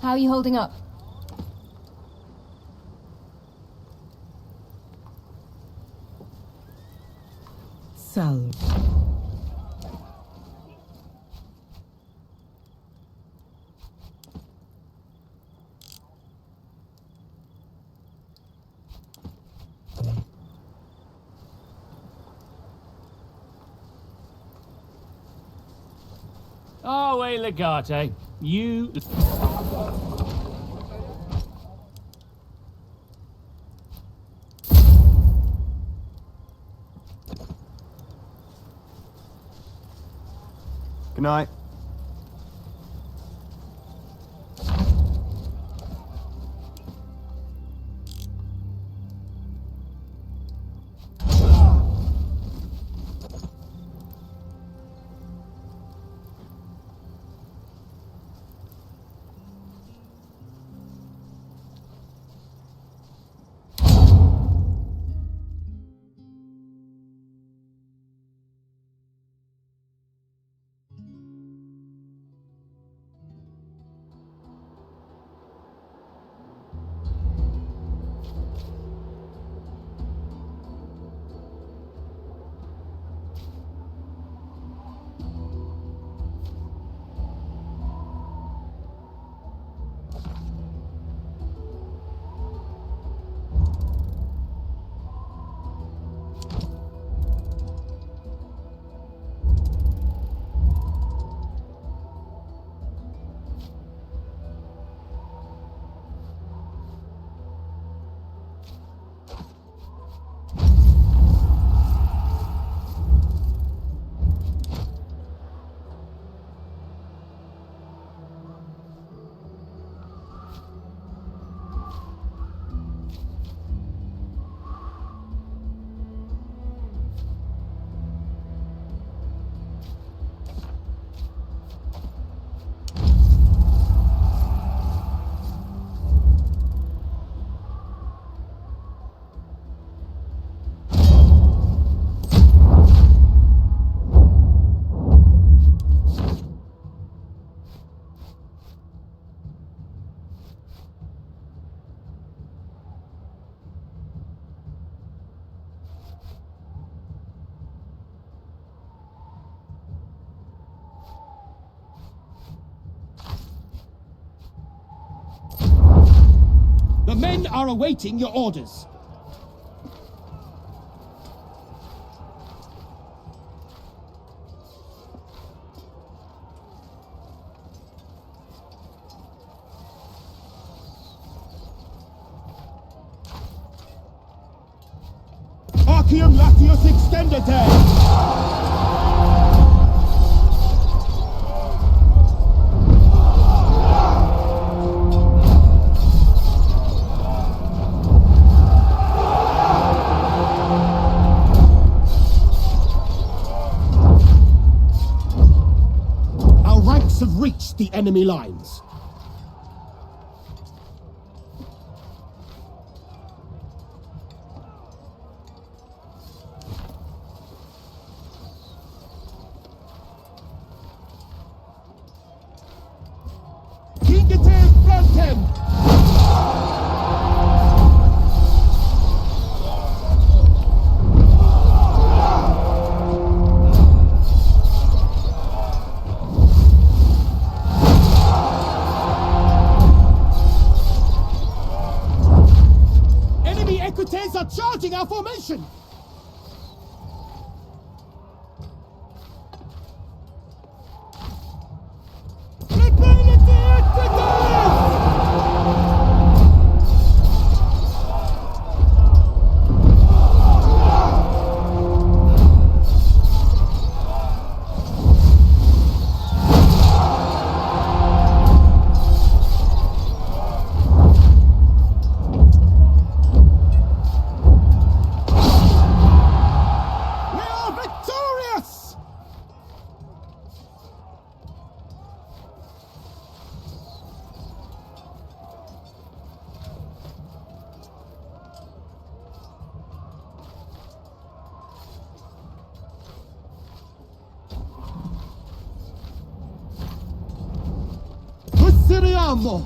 How are you holding up? Salve. Oh, hey, Legate. You... Good night. The men are awaiting your orders. Arcium Latius Extendite! Have reached the enemy lines. Gingative Frontem! Are charging our formation! Siriamo!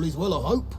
All is well, I hope.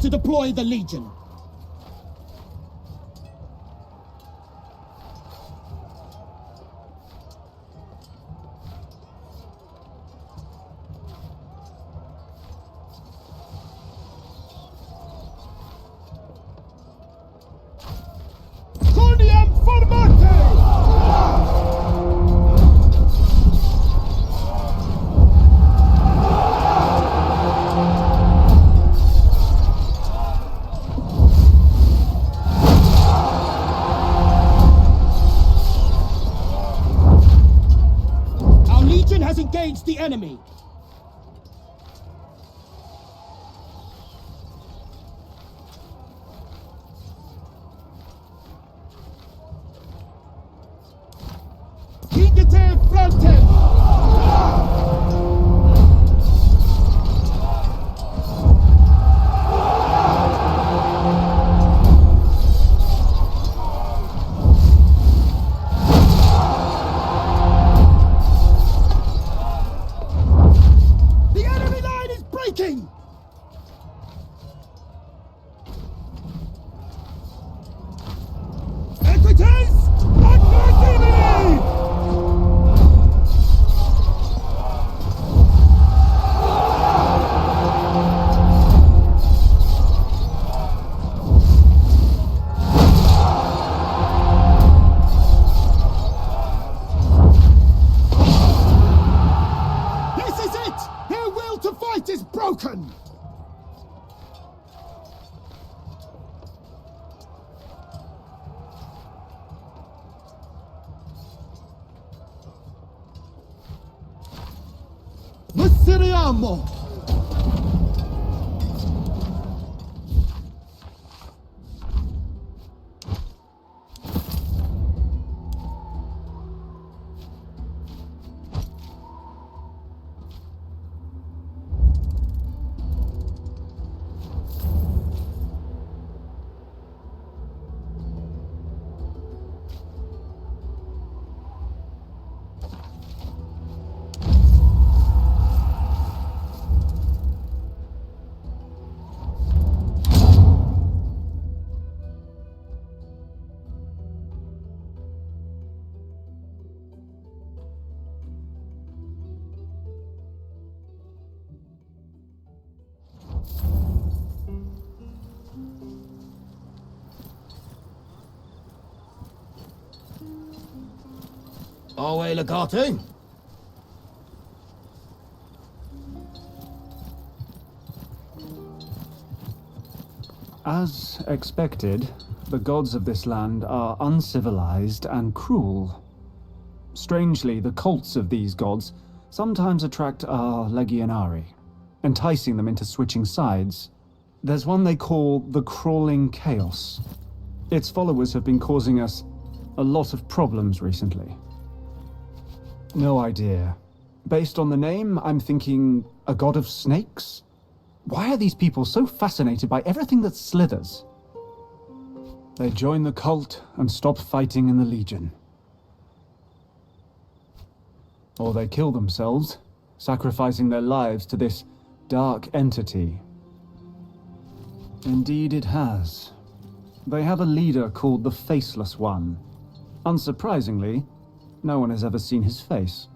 To deploy the Legion. Engaged the enemy. Gingete fronten. Masiriamo! Away, Legate. As expected, the gods of this land are uncivilized and cruel. Strangely, the cults of these gods sometimes attract our legionari, enticing them into switching sides. There's one they call the Crawling Chaos. Its followers have been causing us a lot of problems recently. No idea. Based on the name, I'm thinking a god of snakes? Why are these people so fascinated by everything that slithers? They join the cult and stop fighting in the Legion. Or they kill themselves, sacrificing their lives to this dark entity. Indeed it has. They have a leader called the Faceless One. Unsurprisingly, no one has ever seen his face.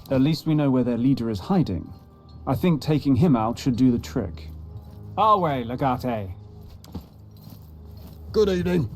At least we know where their leader is hiding. I think taking him out should do the trick. Our way, Legate. Good evening.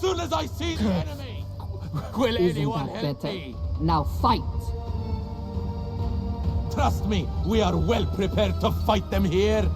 soon as I see the enemy. Will Isn't anyone that help better? me? Now fight! Trust me, we are well prepared to fight them here.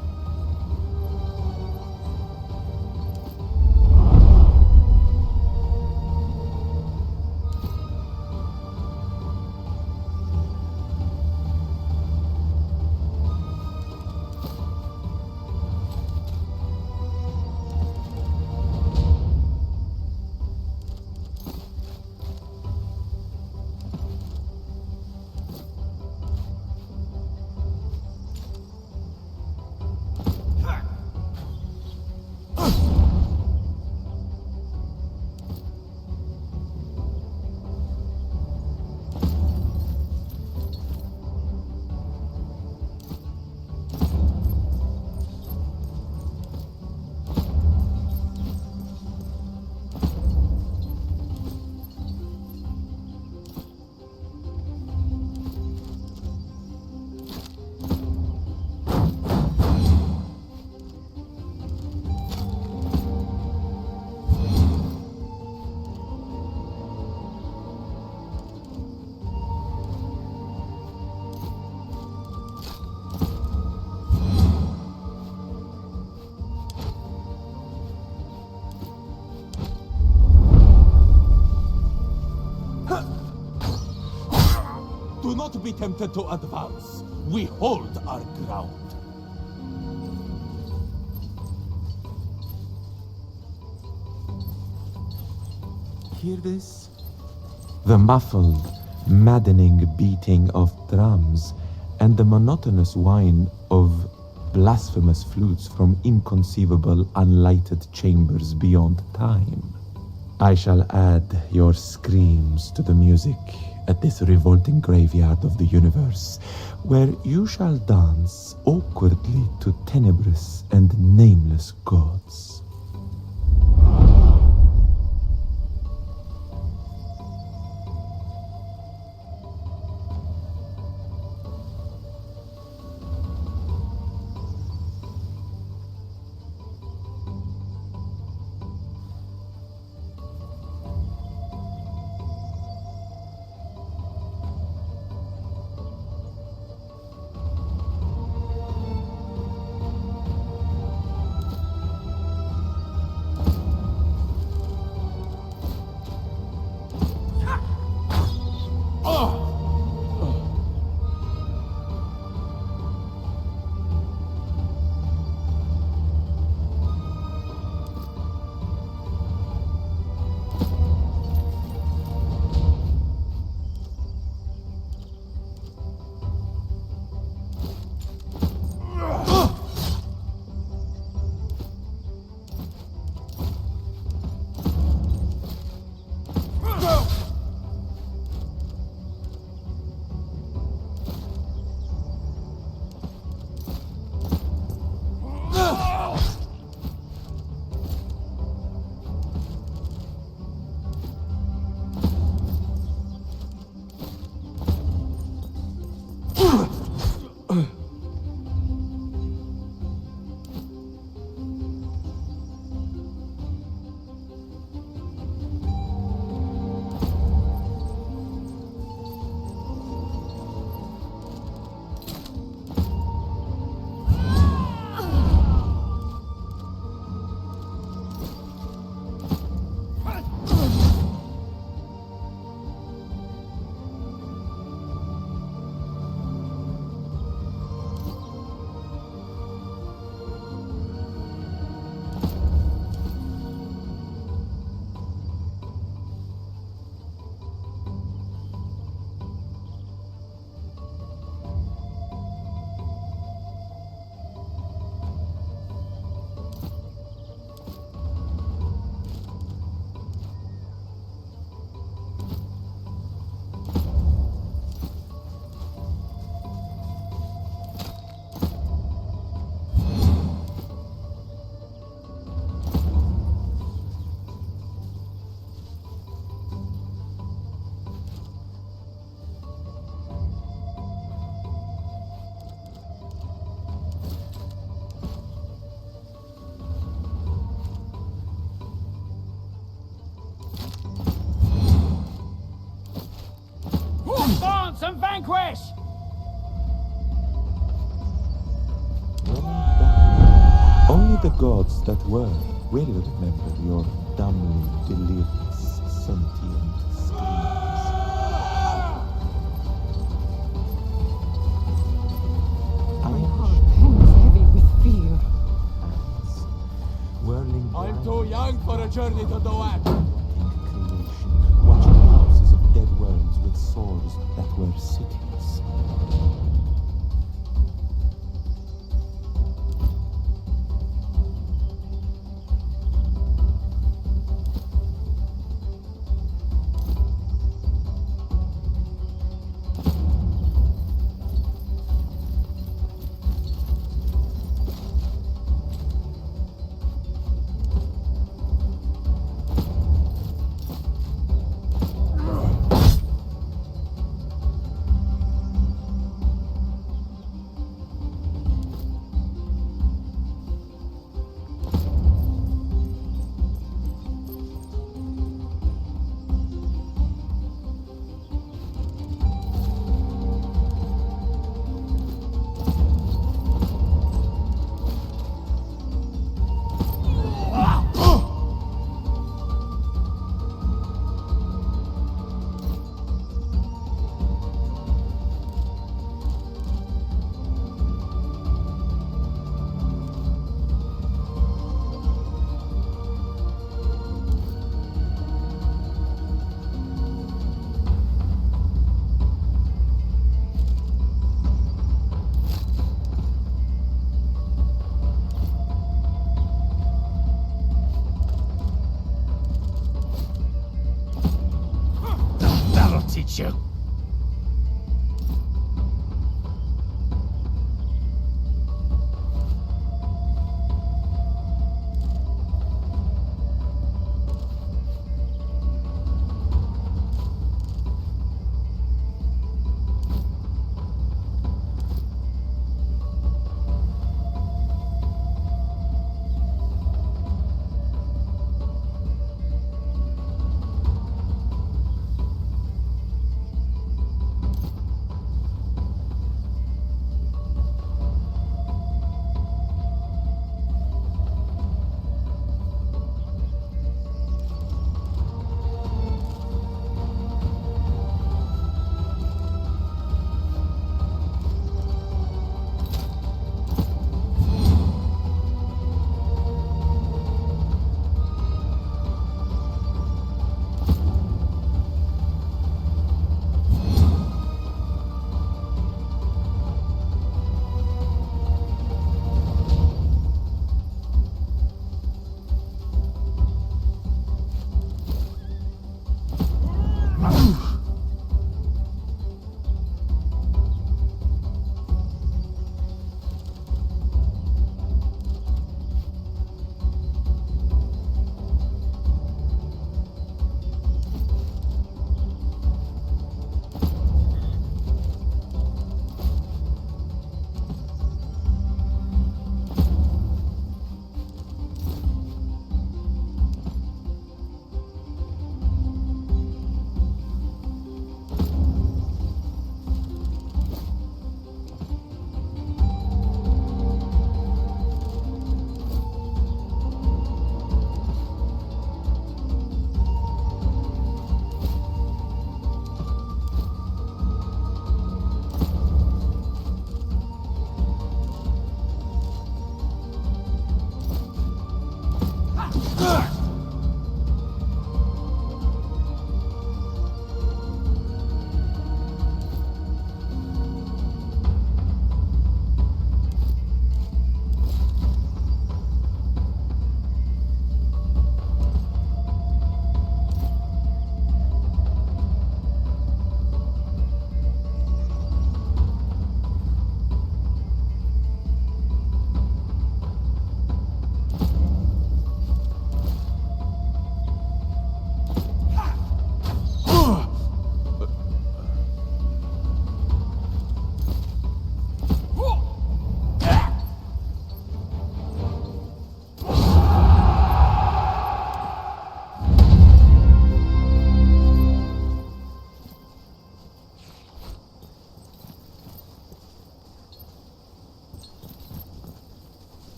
Do not be tempted to advance. We hold our ground. Hear this? The muffled, maddening beating of drums and the monotonous whine of blasphemous flutes from inconceivable, unlighted chambers beyond time. I shall add your screams to the music at this revolting graveyard of the universe, where you shall dance awkwardly to tenebrous and nameless gods. advance and vanquish! Only the gods that were will remember your dumbly delirious sentient screams. My heart hangs heavy with fear. Hands whirling I'm blind too young for a journey to Doak. creation, watching houses of dead worlds with swords that were cities.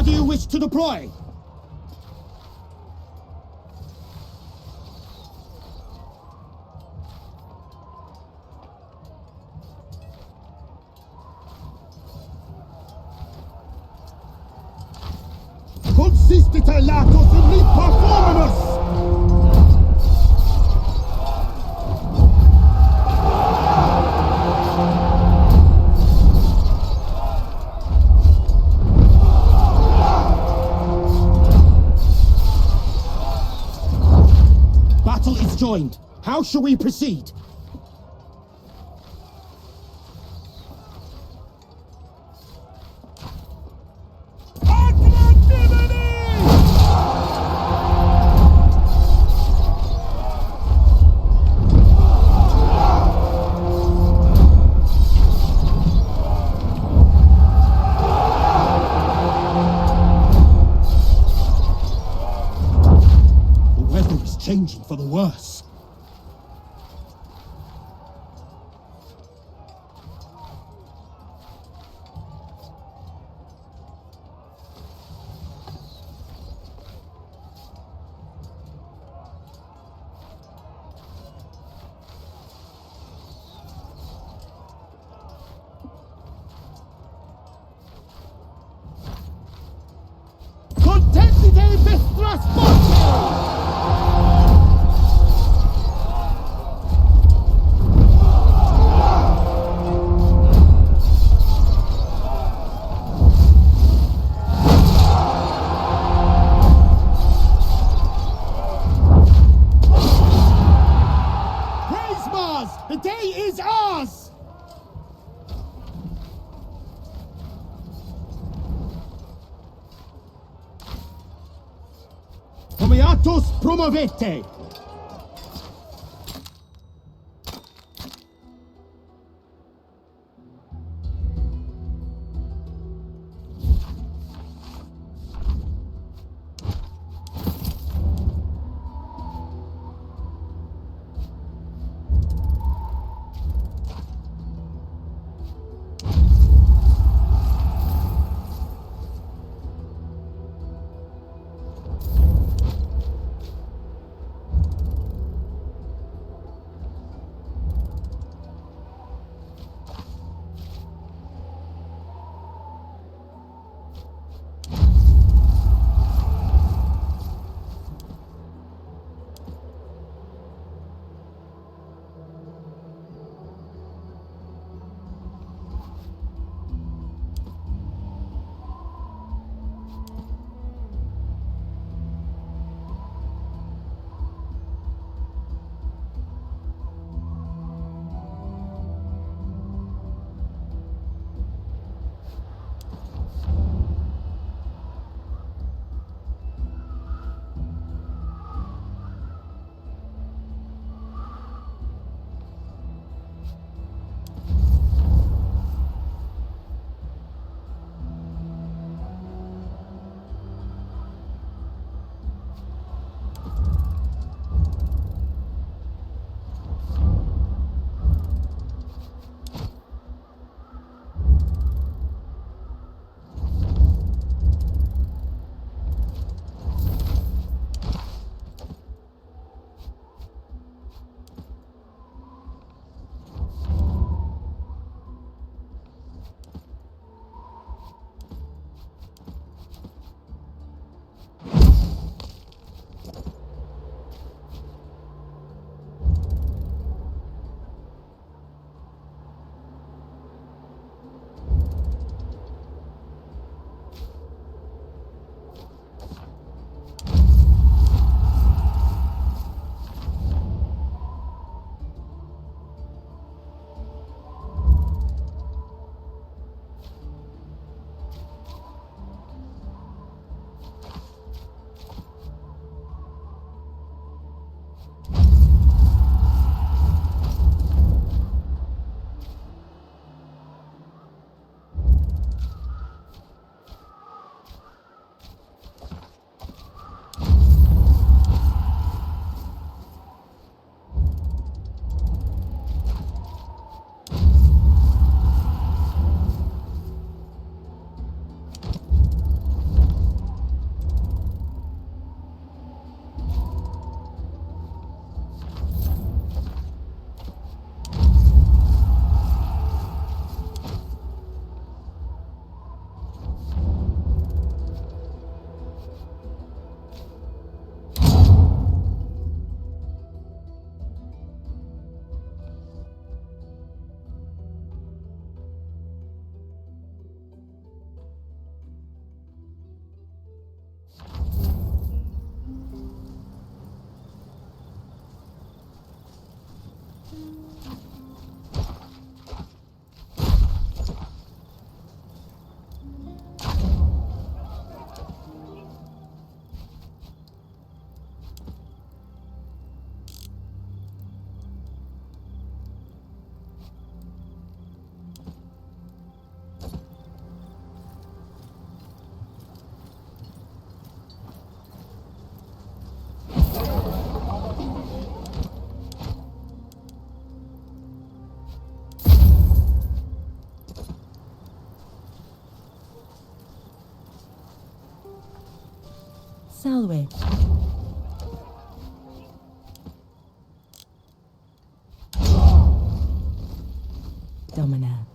do you wish to deploy? Consistite latos in mi performance! Battle is joined. How shall we proceed? Changing for the worse. Contentite vestras morte! The day is ours! Comiatus promovete! Salve. Domina.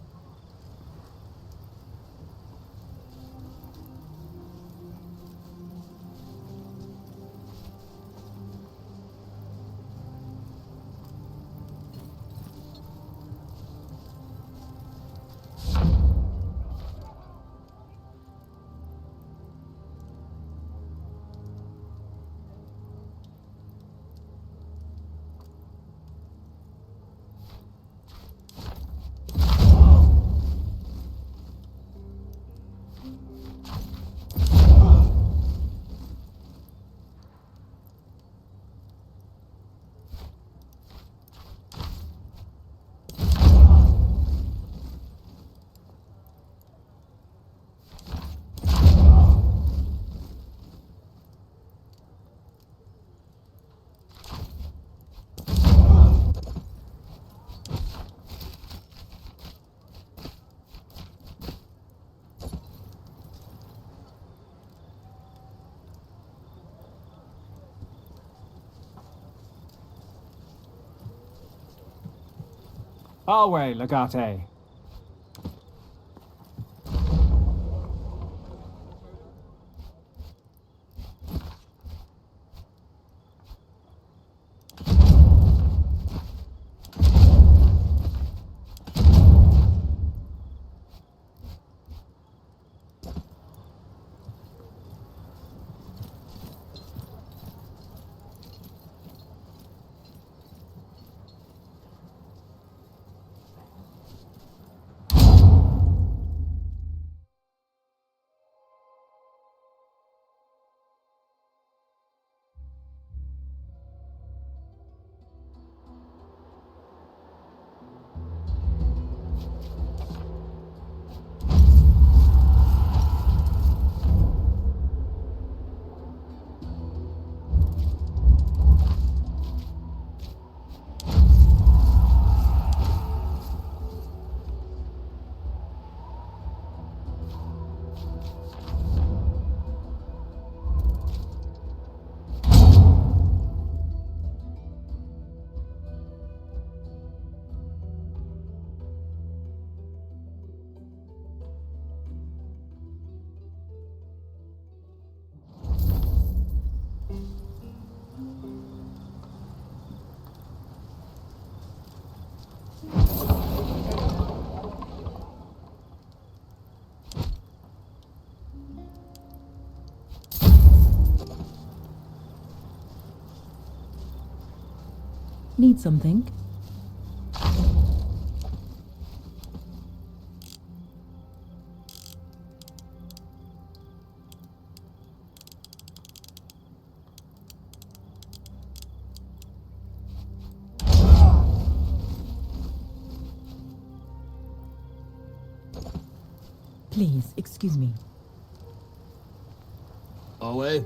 Our way, Legate. Need something? Please, excuse me. Away.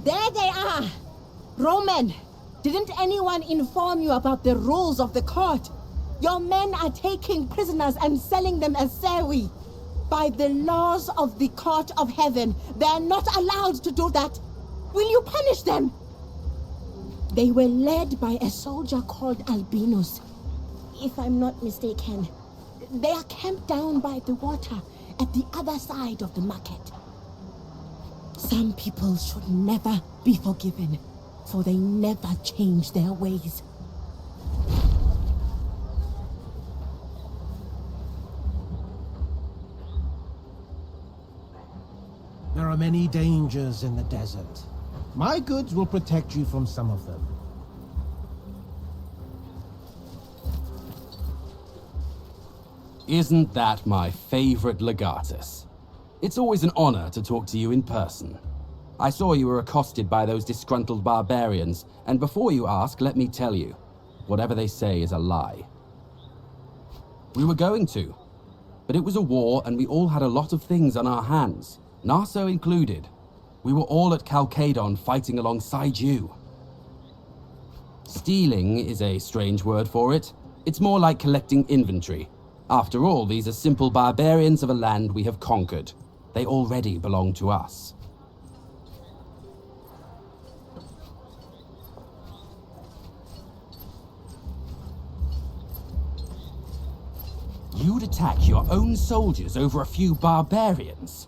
There they are! Roman, didn't anyone inform you about the rules of the court? Your men are taking prisoners and selling them as serwi. By the laws of the court of heaven, they are not allowed to do that. Will you punish them? They were led by a soldier called Albinus, if I'm not mistaken. They are camped down by the water at the other side of the market. Some people should never be forgiven, for they never change their ways. There are many dangers in the desert. My goods will protect you from some of them. Isn't that my favorite legatus? It's always an honor to talk to you in person. I saw you were accosted by those disgruntled barbarians, and before you ask, let me tell you, whatever they say is a lie. We were going to, but it was a war and we all had a lot of things on our hands, Narso included. We were all at Chalcedon fighting alongside you. Stealing is a strange word for it. It's more like collecting inventory. After all, these are simple barbarians of a land we have conquered. They already belong to us. You'd attack your own soldiers over a few barbarians?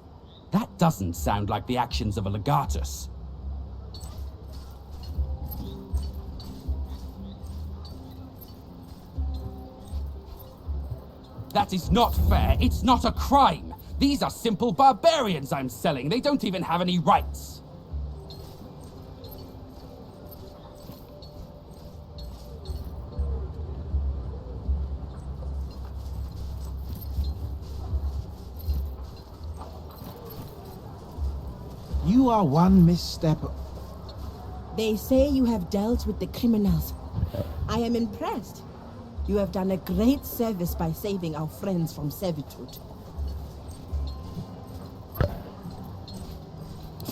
That doesn't sound like the actions of a legatus. That is not fair. It's not a crime. These are simple barbarians I'm selling. They don't even have any rights. You are one misstep. They say you have dealt with the criminals. I am impressed. You have done a great service by saving our friends from servitude.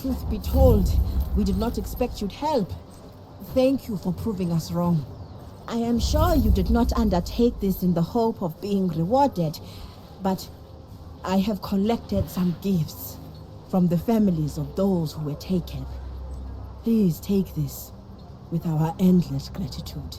Truth be told, we did not expect you'd help. Thank you for proving us wrong. I am sure you did not undertake this in the hope of being rewarded, but I have collected some gifts from the families of those who were taken. Please take this with our endless gratitude.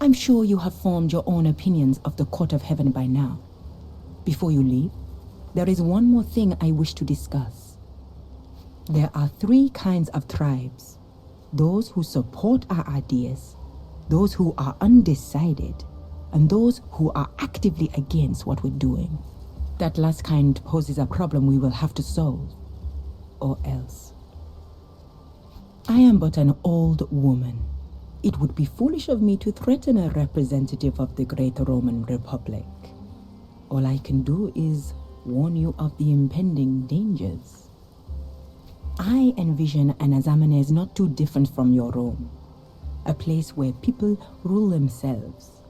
I'm sure you have formed your own opinions of the Court of Heaven by now. Before you leave, there is one more thing I wish to discuss. There are 3 kinds of tribes. Those who support our ideas, those who are undecided, and those who are actively against what we're doing. That last kind poses a problem we will have to solve, or else. I am but an old woman. It would be foolish of me to threaten a representative of the Great Roman Republic. All I can do is warn you of the impending dangers. I envision an Azamenes not too different from your Rome, a place where people rule themselves.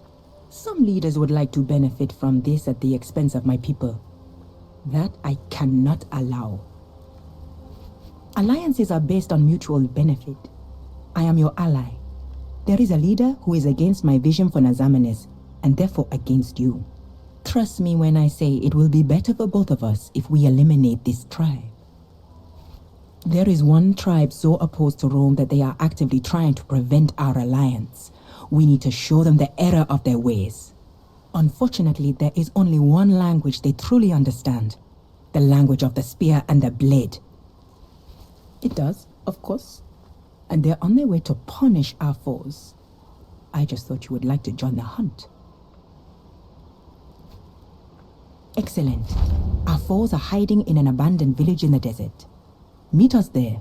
Some leaders would like to benefit from this at the expense of my people. That I cannot allow. Alliances are based on mutual benefit. I am your ally. There is a leader who is against my vision for Nazamenes, and therefore against you. Trust me when I say it will be better for both of us if we eliminate this tribe. There is one tribe so opposed to Rome that they are actively trying to prevent our alliance. We need to show them the error of their ways. Unfortunately, there is only one language they truly understand. The language of the spear and the blade. It does, of course. And they're on their way to punish our foes. I just thought you would like to join the hunt. Excellent. Our foes are hiding in an abandoned village in the desert. Meet us there.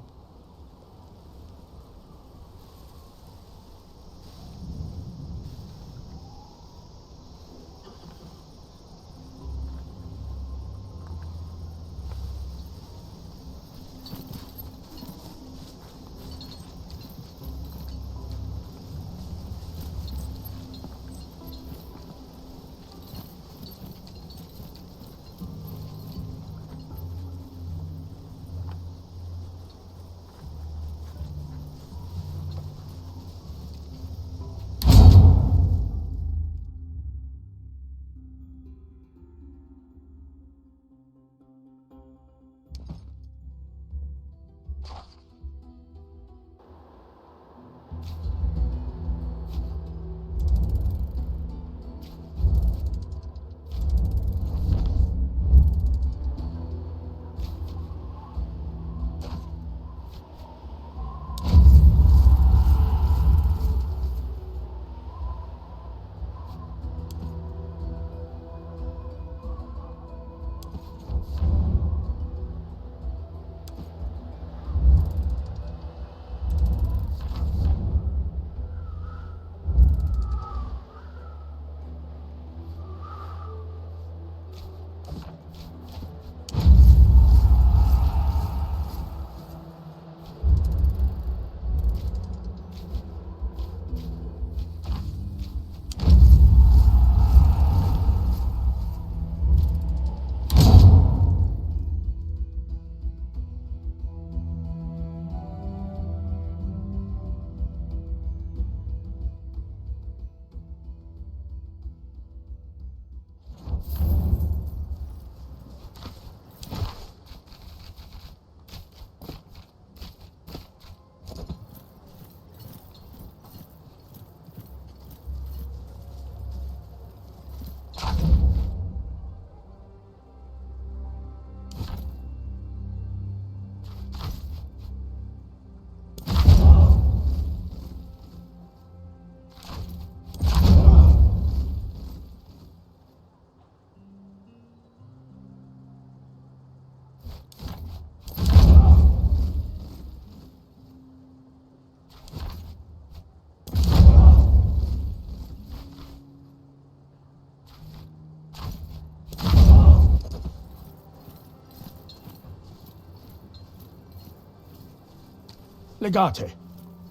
Legate,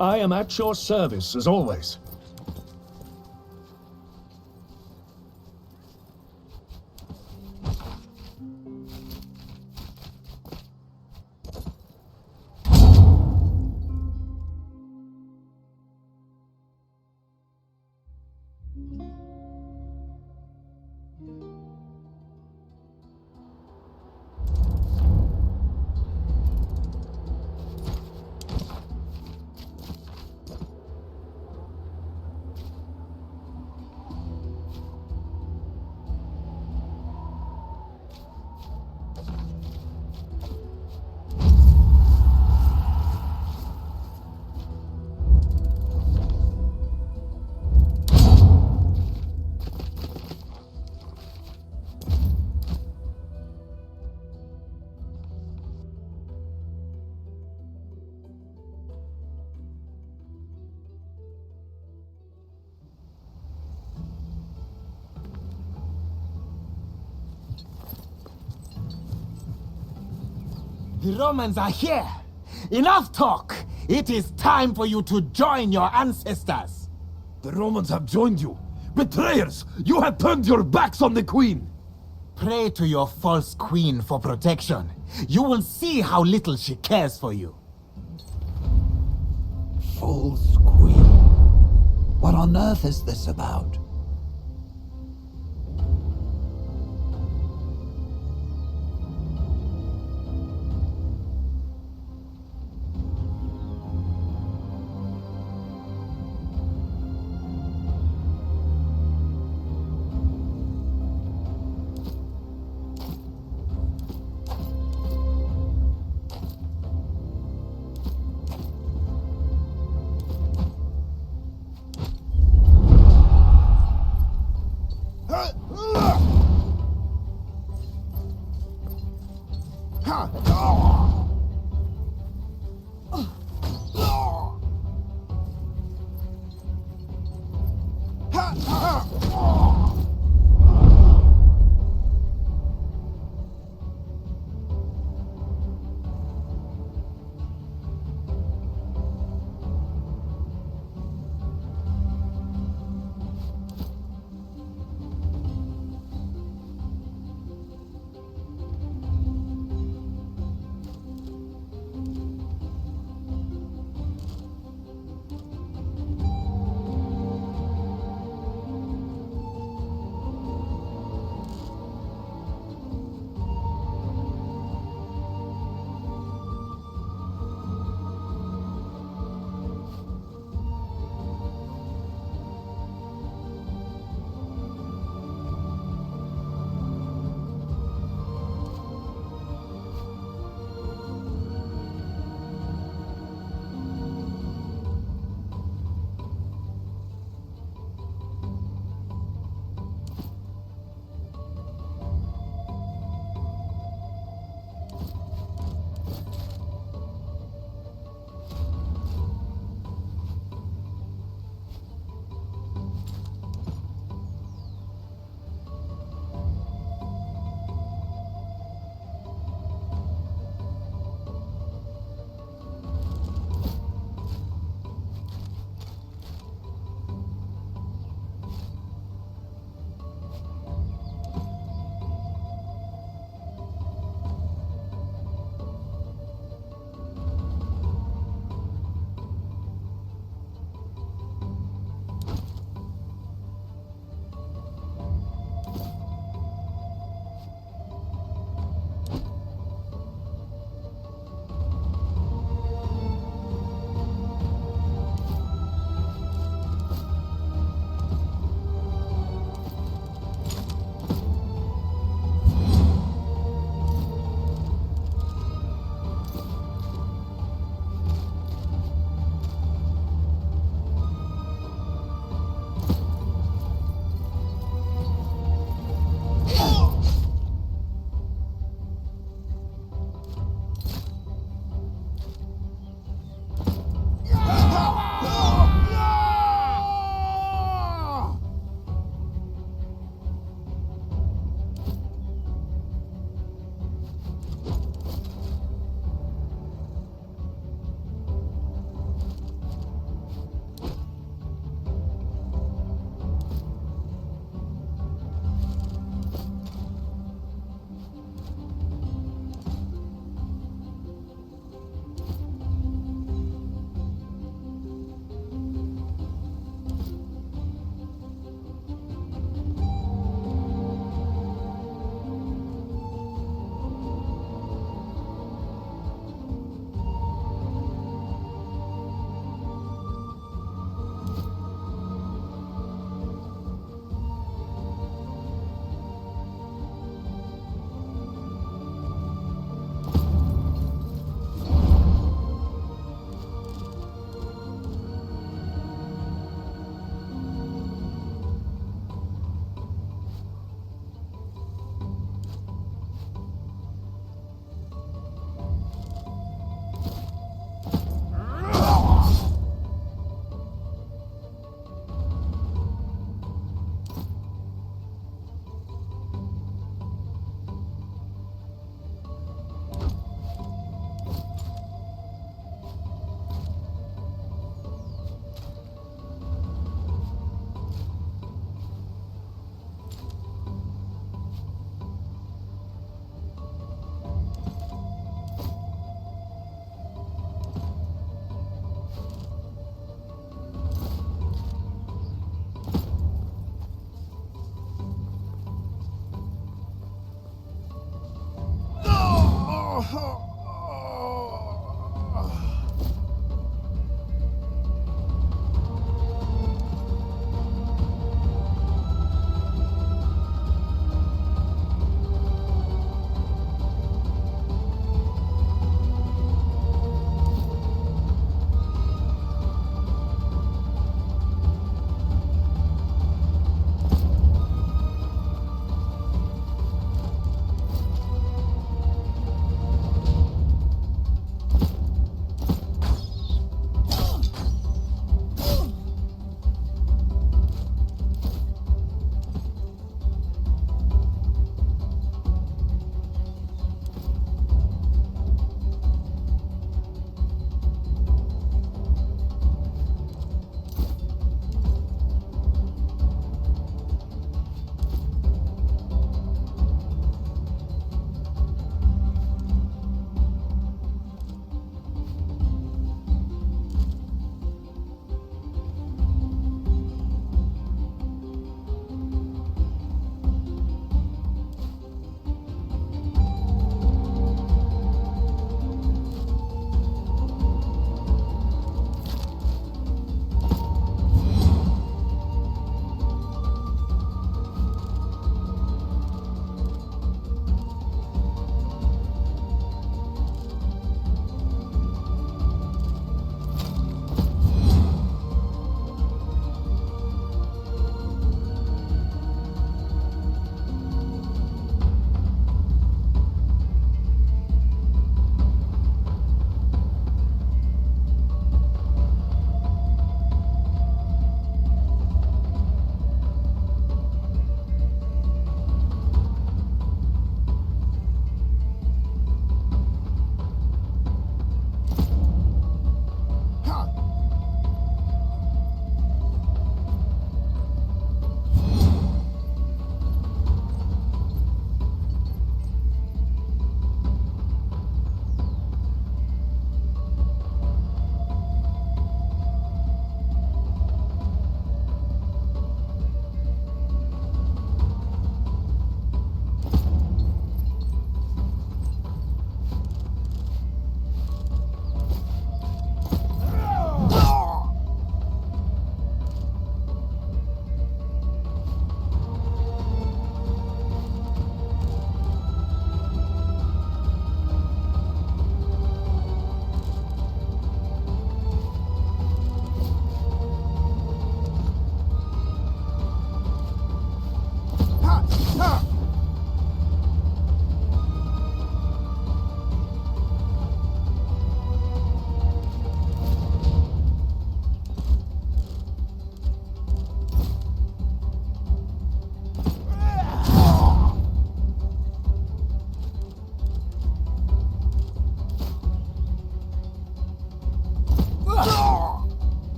I am at your service as always. The Romans are here! Enough talk! It is time for you to join your ancestors! The Romans have joined you! Betrayers! You have turned your backs on the Queen! Pray to your false queen for protection. You will see how little she cares for you. False queen? What on earth is this about?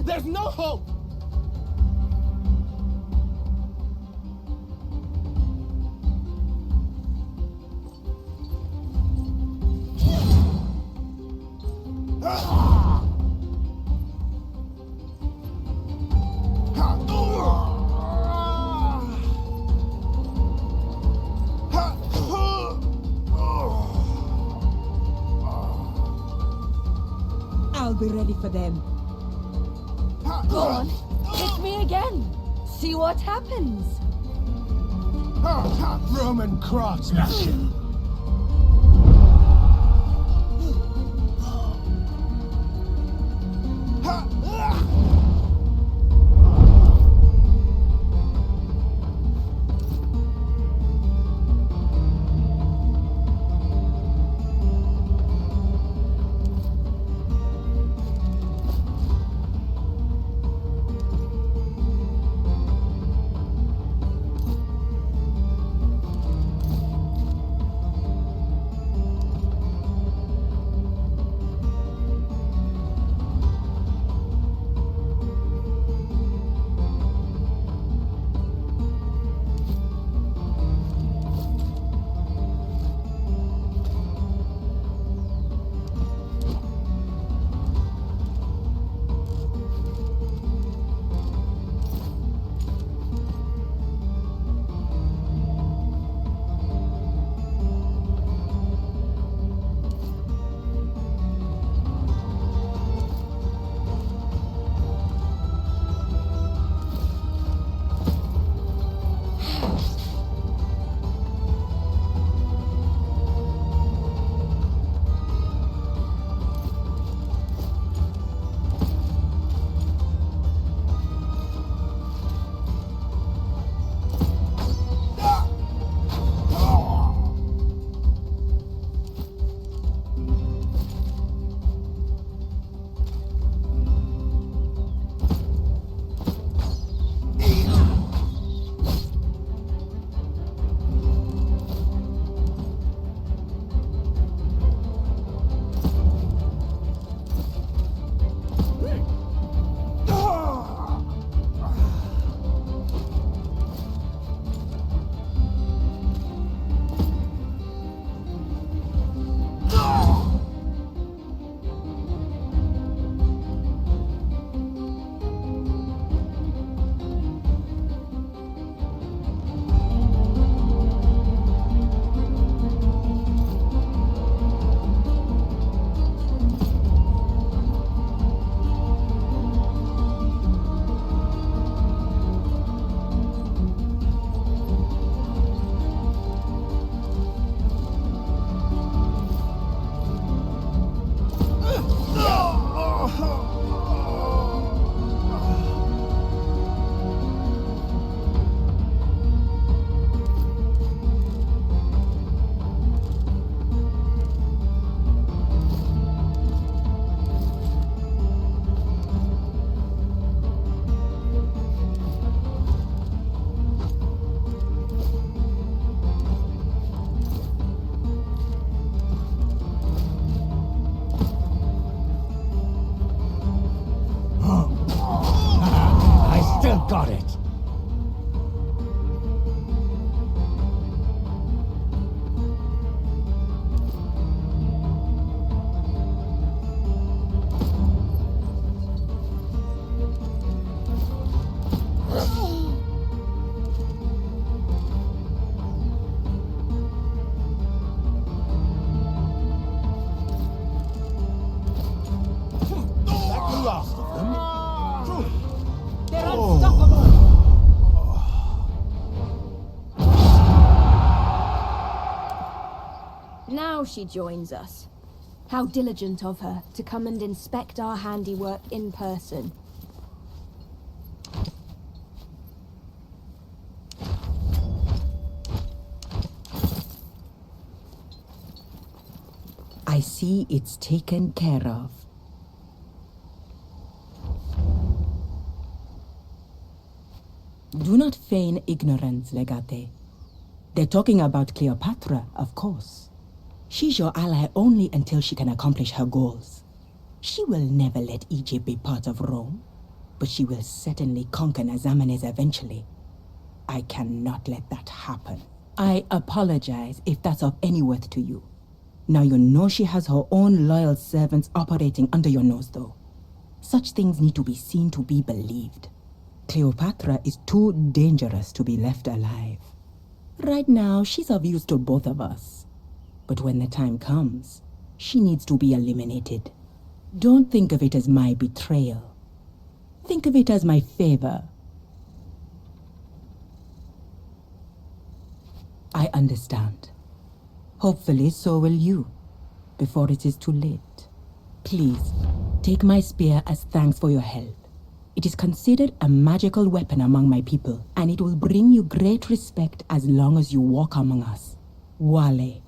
There's no hope! I'll be ready for them. Go on, hit me again. See what happens. Roman craftsmanship. Got it. Now she joins us. How diligent of her to come and inspect our handiwork in person. I see it's taken care of. Do not feign ignorance, Legate. They're talking about Cleopatra, of course. She's your ally only until she can accomplish her goals. She will never let Egypt be part of Rome. but she will certainly conquer Nazamanes eventually. I cannot let that happen. I apologize if that's of any worth to you. Now you know she has her own loyal servants operating under your nose, though. Such things need to be seen to be believed. Cleopatra is too dangerous to be left alive. Right now, she's of use to both of us. But when the time comes, she needs to be eliminated. Don't think of it as my betrayal. Think of it as my favor. I understand. Hopefully, so will you, before it is too late. Please, take my spear as thanks for your help. It is considered a magical weapon among my people, and it will bring you great respect as long as you walk among us. Wale.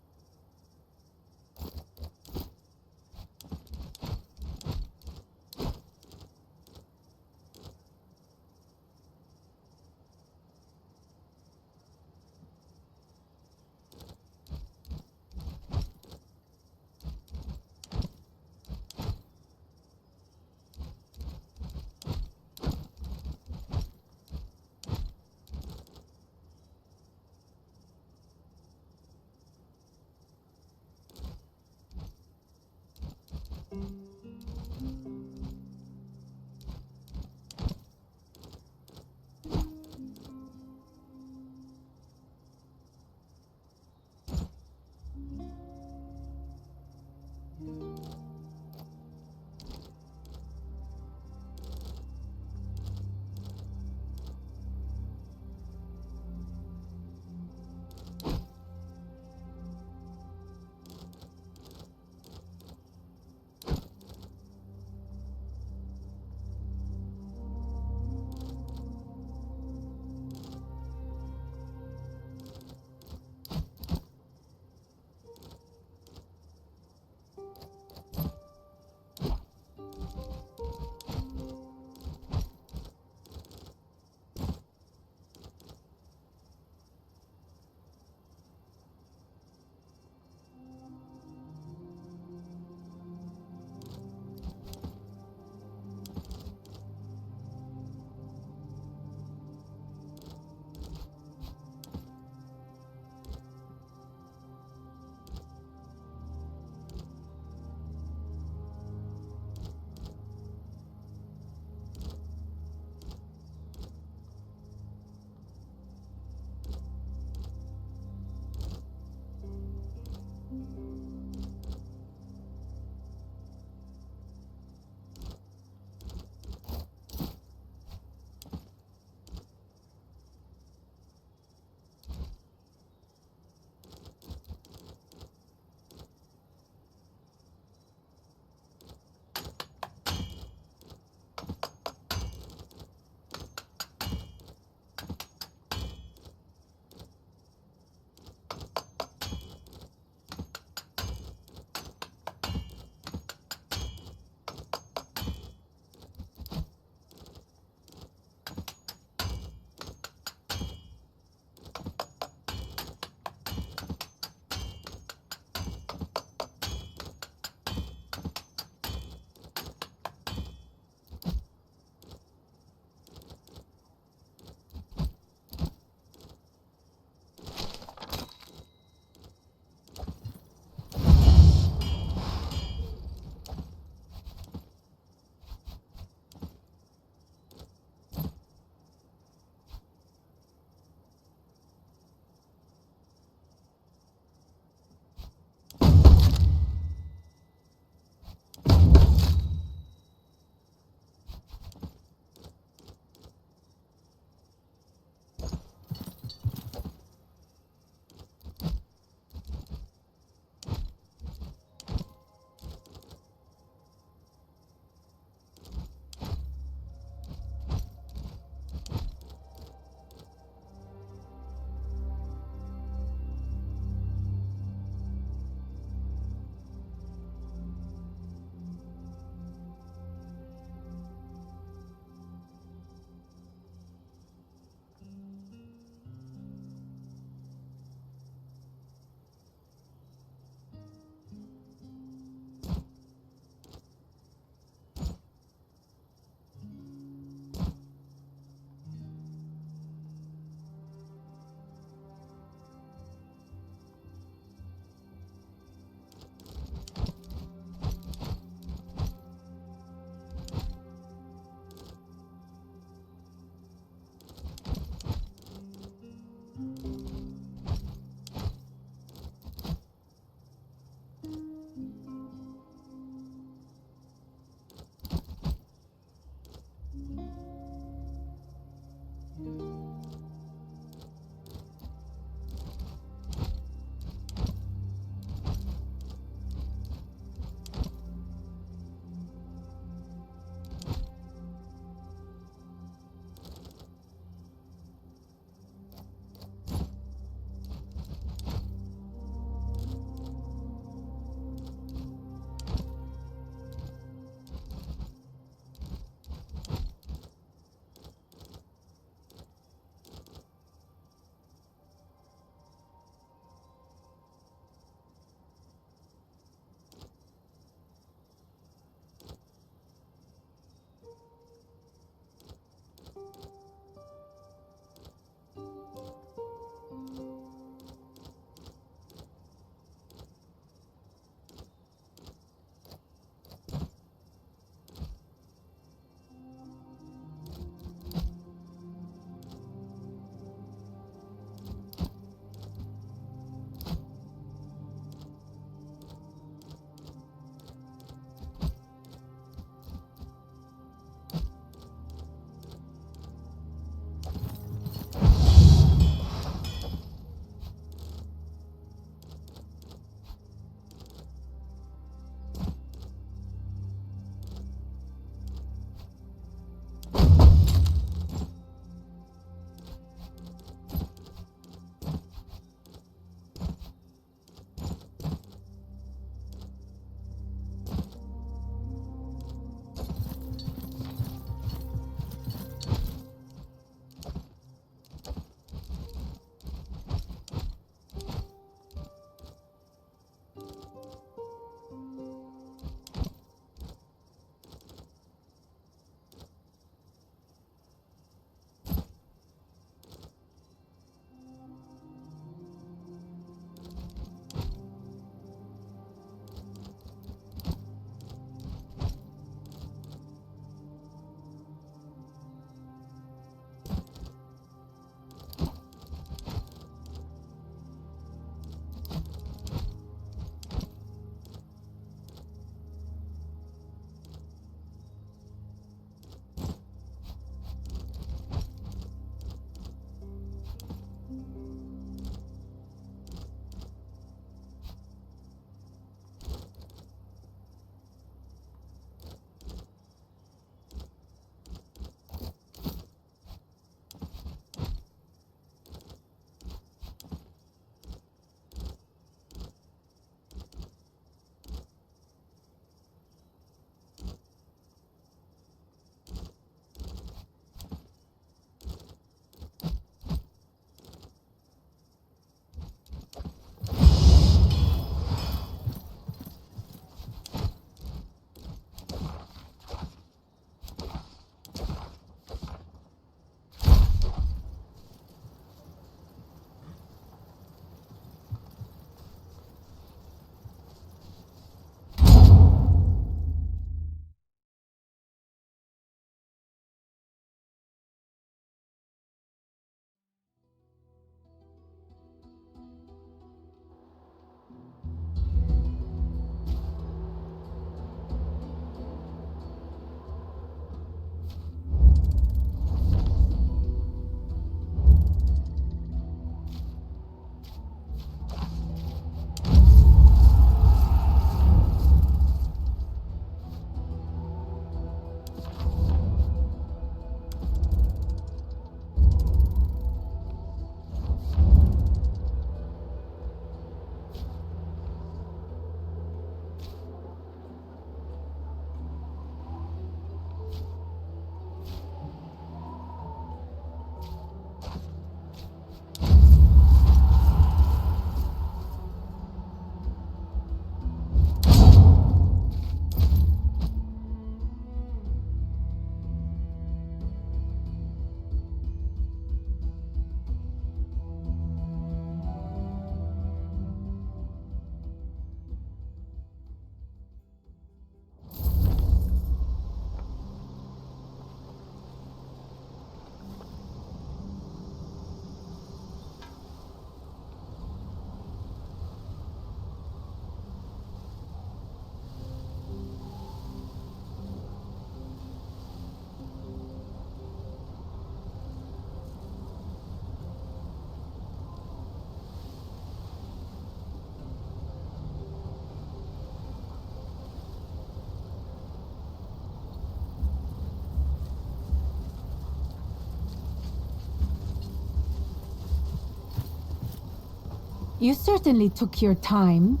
You certainly took your time.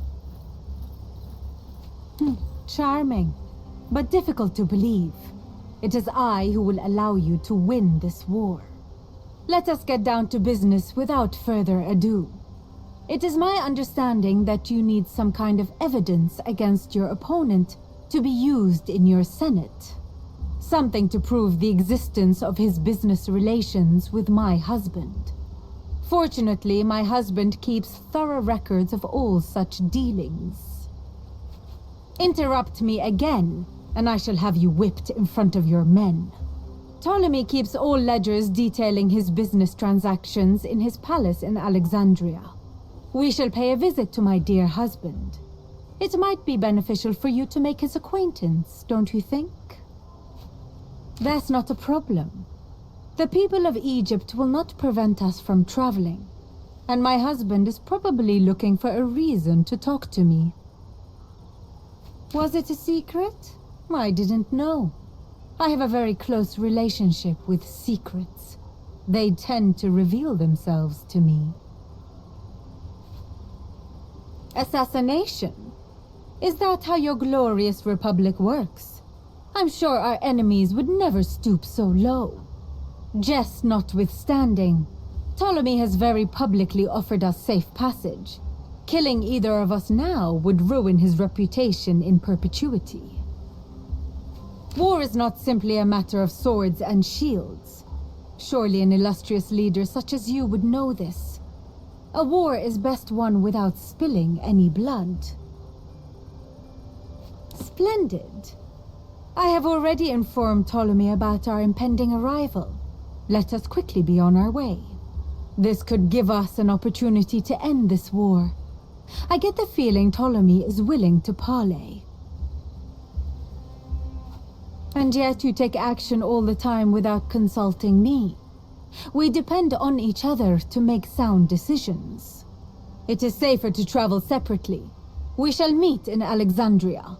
Charming, but difficult to believe. It is I who will allow you to win this war. Let us get down to business without further ado. It is my understanding that you need some kind of evidence against your opponent to be used in your Senate. Something to prove the existence of his business relations with my husband. Fortunately, my husband keeps thorough records of all such dealings. Interrupt me again, and I shall have you whipped in front of your men. Ptolemy keeps all ledgers detailing his business transactions in his palace in Alexandria. We shall pay a visit to my dear husband. It might be beneficial for you to make his acquaintance, don't you think? That's not a problem. The people of Egypt will not prevent us from traveling, and my husband is probably looking for a reason to talk to me. Was it a secret? I didn't know. I have a very close relationship with secrets. They tend to reveal themselves to me. Assassination? Is that how your glorious republic works? I'm sure our enemies would never stoop so low. Jest notwithstanding, Ptolemy has very publicly offered us safe passage. Killing either of us now would ruin his reputation in perpetuity. War is not simply a matter of swords and shields. Surely an illustrious leader such as you would know this. A war is best won without spilling any blood. Splendid. I have already informed Ptolemy about our impending arrival. Let us quickly be on our way. This could give us an opportunity to end this war. I get the feeling Ptolemy is willing to parley. And yet you take action all the time without consulting me. We depend on each other to make sound decisions. It is safer to travel separately. We shall meet in Alexandria.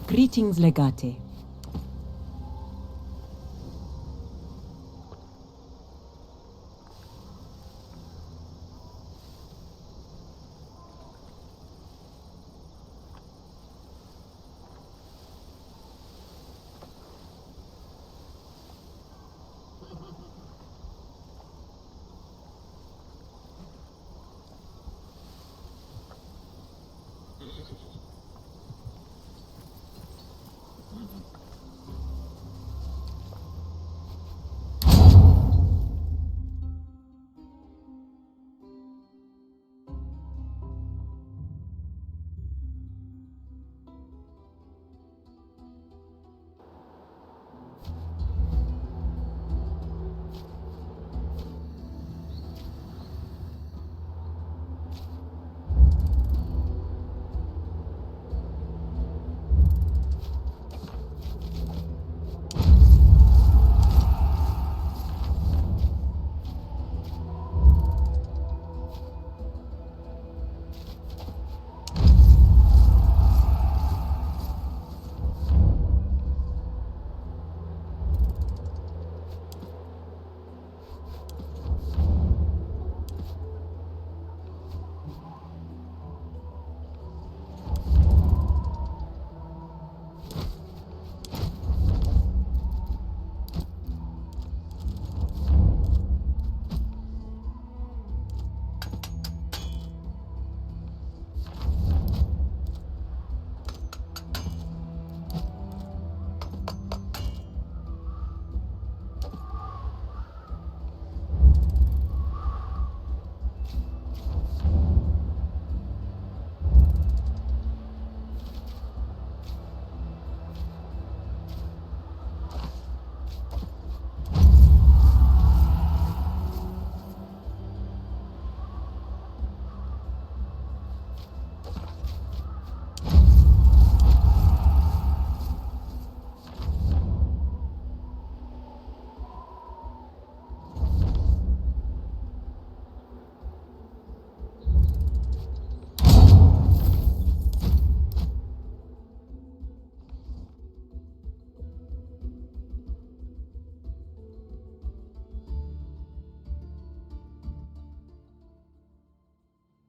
Greetings, Legate.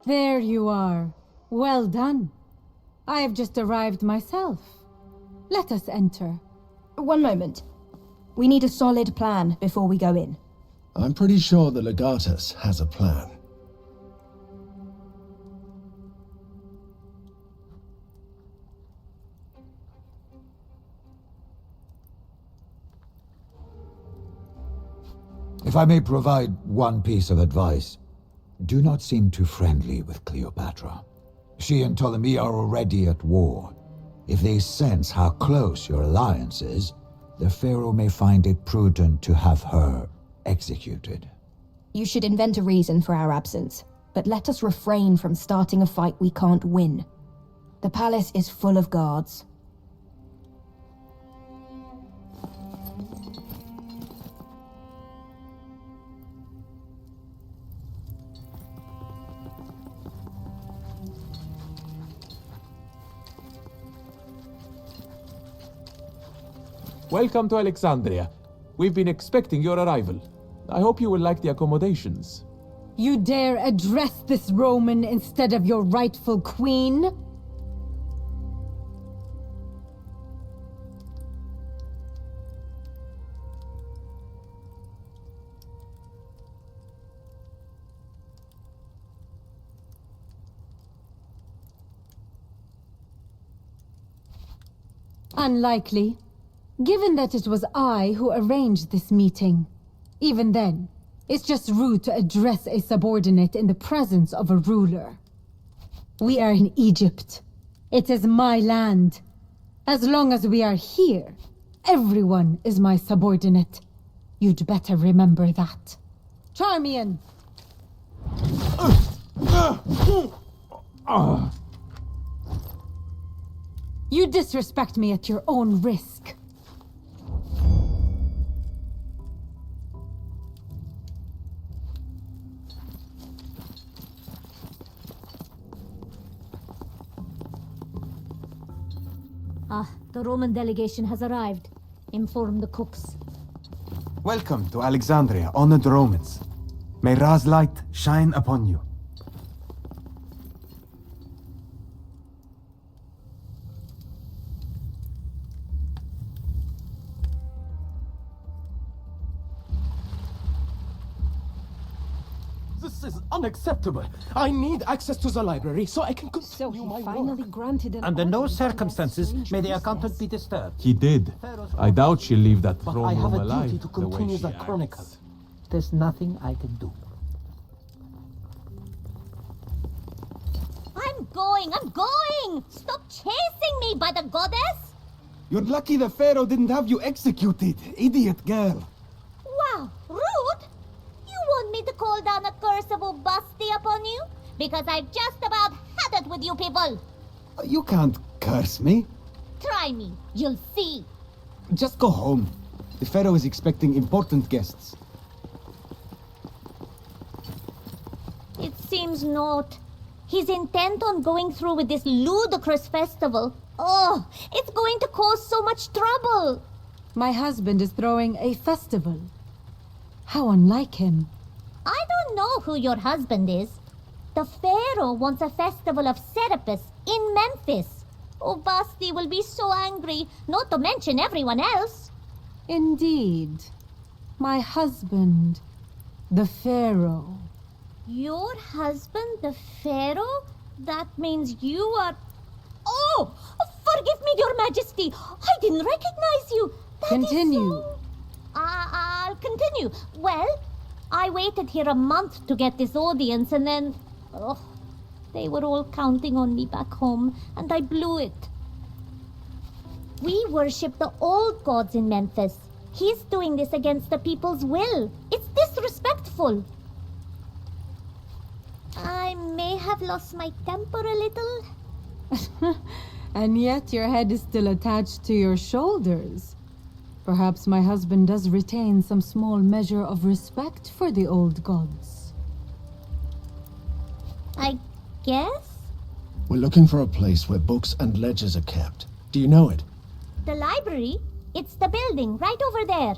There you are. Well done. I have just arrived myself. Let us enter. One moment. We need a solid plan before we go in. I'm pretty sure the Legatus has a plan. If I may provide one piece of advice, do not seem too friendly with Cleopatra. She and Ptolemy are already at war. If they sense how close your alliance is, the Pharaoh may find it prudent to have her executed. You should invent a reason for our absence, but let us refrain from starting a fight we can't win. The palace is full of guards. Welcome to Alexandria. We've been expecting your arrival. I hope you will like the accommodations. You dare address this Roman instead of your rightful queen? Unlikely. Given that it was I who arranged this meeting. Even then, it's just rude to address a subordinate in the presence of a ruler. We are in Egypt. It is my land. As long as we are here, everyone is my subordinate. You'd better remember that. Charmian! You disrespect me at your own risk. The Roman delegation has arrived. Inform the cooks. Welcome to Alexandria, honored Romans. May Ra's light shine upon you. This is unacceptable. I need access to the library so I can continue my work. Granted Under no circumstances may the accountant be disturbed. He did. I doubt she'll leave that But throne I have room a alive duty to the way continue she the acts. chronicle. There's nothing I can do. I'm going! Stop chasing me, by the goddess! You're lucky the Pharaoh didn't have you executed, idiot girl. Wow, rude! You want me to call down a curse of Ubasti upon you? Because I've just about had it with you people! You can't curse me. Try me, you'll see! Just go home. The Pharaoh is expecting important guests. It seems not. He's intent on going through with this ludicrous festival. Oh, it's going to cause so much trouble. My husband is throwing a festival. How unlike him. I don't know who your husband is. The Pharaoh wants a festival of Serapis in Memphis. Ubasti will be so angry, not to mention everyone else. Indeed. My husband, the Pharaoh. Your husband, the Pharaoh? That means you are... Oh! Forgive me, Your Majesty! I didn't recognize you! Continue. I'll continue. Well, I waited here a month to get this audience and then... Oh, they were all counting on me back home, and I blew it. We worship the old gods in Memphis. He's doing this against the people's will. It's disrespectful. I may have lost my temper a little. And yet your head is still attached to your shoulders. Perhaps my husband does retain some small measure of respect for the old gods. I guess? We're looking for a place where books and ledgers are kept. Do you know it? The library? It's the building right over there.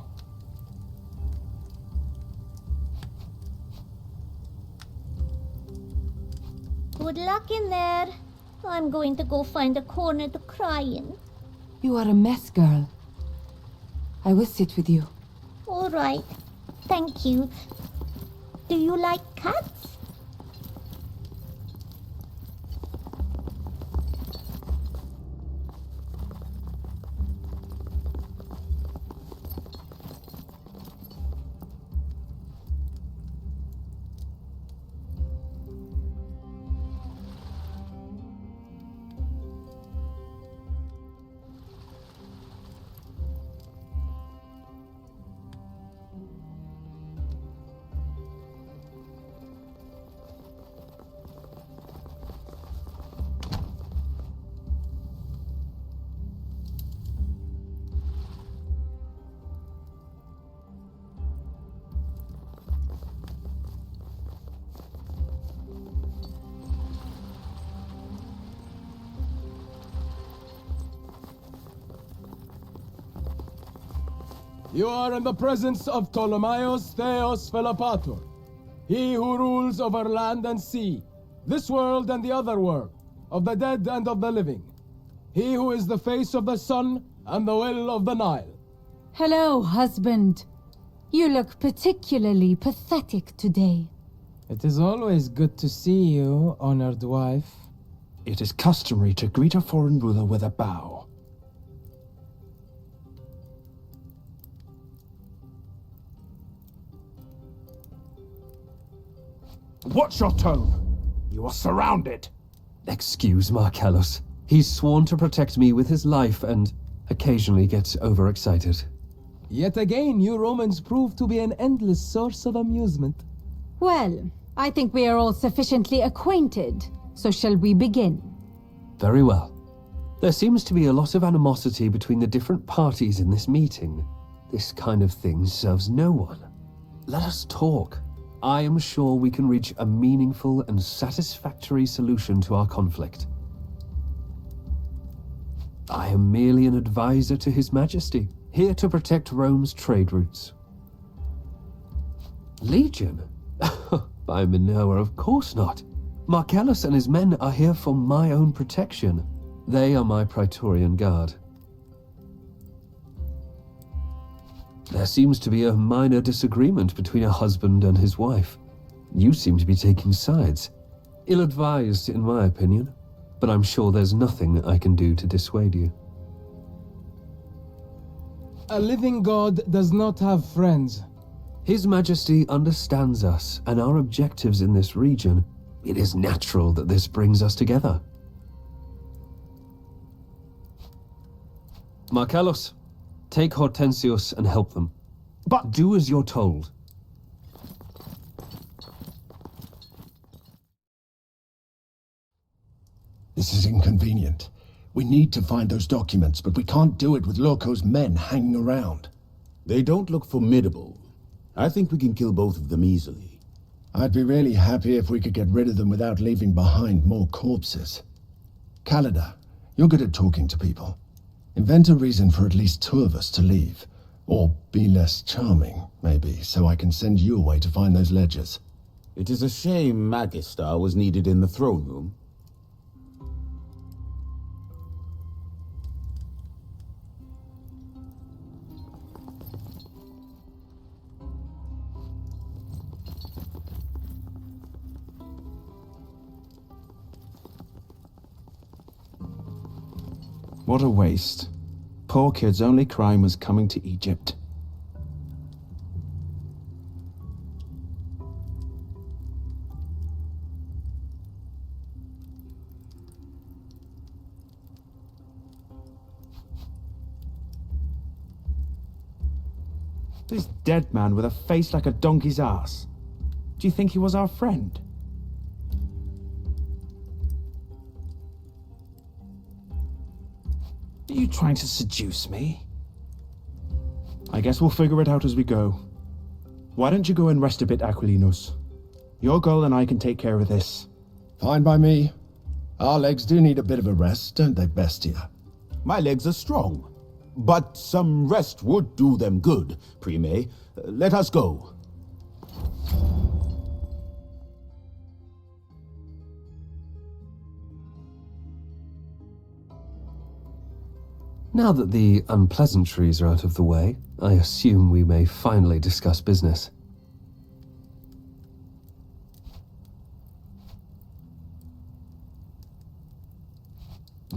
Good luck in there. I'm going to go find a corner to cry in. You are a mess, girl. I will sit with you. All right. Thank you. Do you like cats? You are in the presence of Ptolemaeus Theos Philopator, he who rules over land and sea, this world and the other world, of the dead and of the living. He who is the face of the sun and the will of the Nile. Hello, husband. You look particularly pathetic today. It is always good to see you, honored wife. It is customary to greet a foreign ruler with a bow. Watch your tone. You are surrounded. Excuse Marcellus. He's sworn to protect me with his life and occasionally gets overexcited. Yet again, you Romans prove to be an endless source of amusement. Well, I think we are all sufficiently acquainted, so shall we begin? Very well. There seems to be a lot of animosity between the different parties in this meeting. This kind of thing serves no one. Let us talk. I am sure we can reach a meaningful and satisfactory solution to our conflict. I am merely an advisor to His Majesty, here to protect Rome's trade routes. Legion? By Minoa, of course not. Marcellus and his men are here for my own protection. They are my Praetorian Guard. There seems to be a minor disagreement between a husband and his wife. You seem to be taking sides. Ill-advised, in my opinion, but I'm sure there's nothing I can do to dissuade you. A living god does not have friends. His Majesty understands us and our objectives in this region. It is natural that this brings us together. Marcellus, take Hortensius and help them. But do as you're told. This is inconvenient. We need to find those documents, but we can't do it with Loco's men hanging around. They don't look formidable. I think we can kill both of them easily. I'd be really happy if we could get rid of them without leaving behind more corpses. Calida, you're good at talking to people. Invent a reason for at least two of us to leave. Or be less charming, maybe, so I can send you away to find those ledgers. It is a shame Magistar was needed in the throne room. What a waste. Poor kid's only crime was coming to Egypt. This dead man with a face like a donkey's ass. Do you think he was our friend? Are you trying to seduce me? I guess we'll figure it out as we go. Why don't you go and rest a bit, Aquilinus? Your girl and I can take care of this. Fine by me. Our legs do need a bit of a rest, don't they, Bestia? My legs are strong, but some rest would do them good, Prime. Let us go. Now that the unpleasantries are out of the way, I assume we may finally discuss business.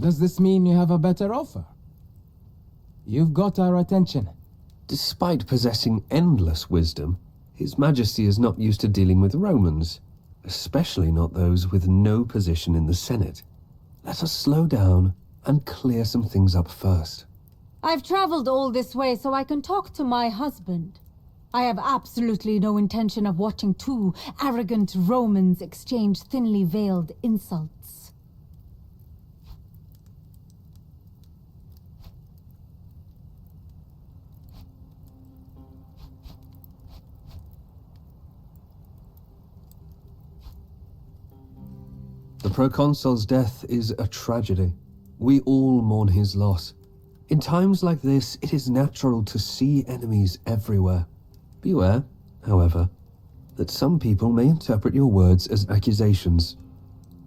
Does this mean you have a better offer? You've got our attention. Despite possessing endless wisdom, His Majesty is not used to dealing with Romans, especially not those with no position in the Senate. Let us slow down and clear some things up first. I've traveled all this way so I can talk to my husband. I have absolutely no intention of watching two arrogant Romans exchange thinly veiled insults. The proconsul's death is a tragedy. We all mourn his loss. In times like this, it is natural to see enemies everywhere. Beware, however, that some people may interpret your words as accusations.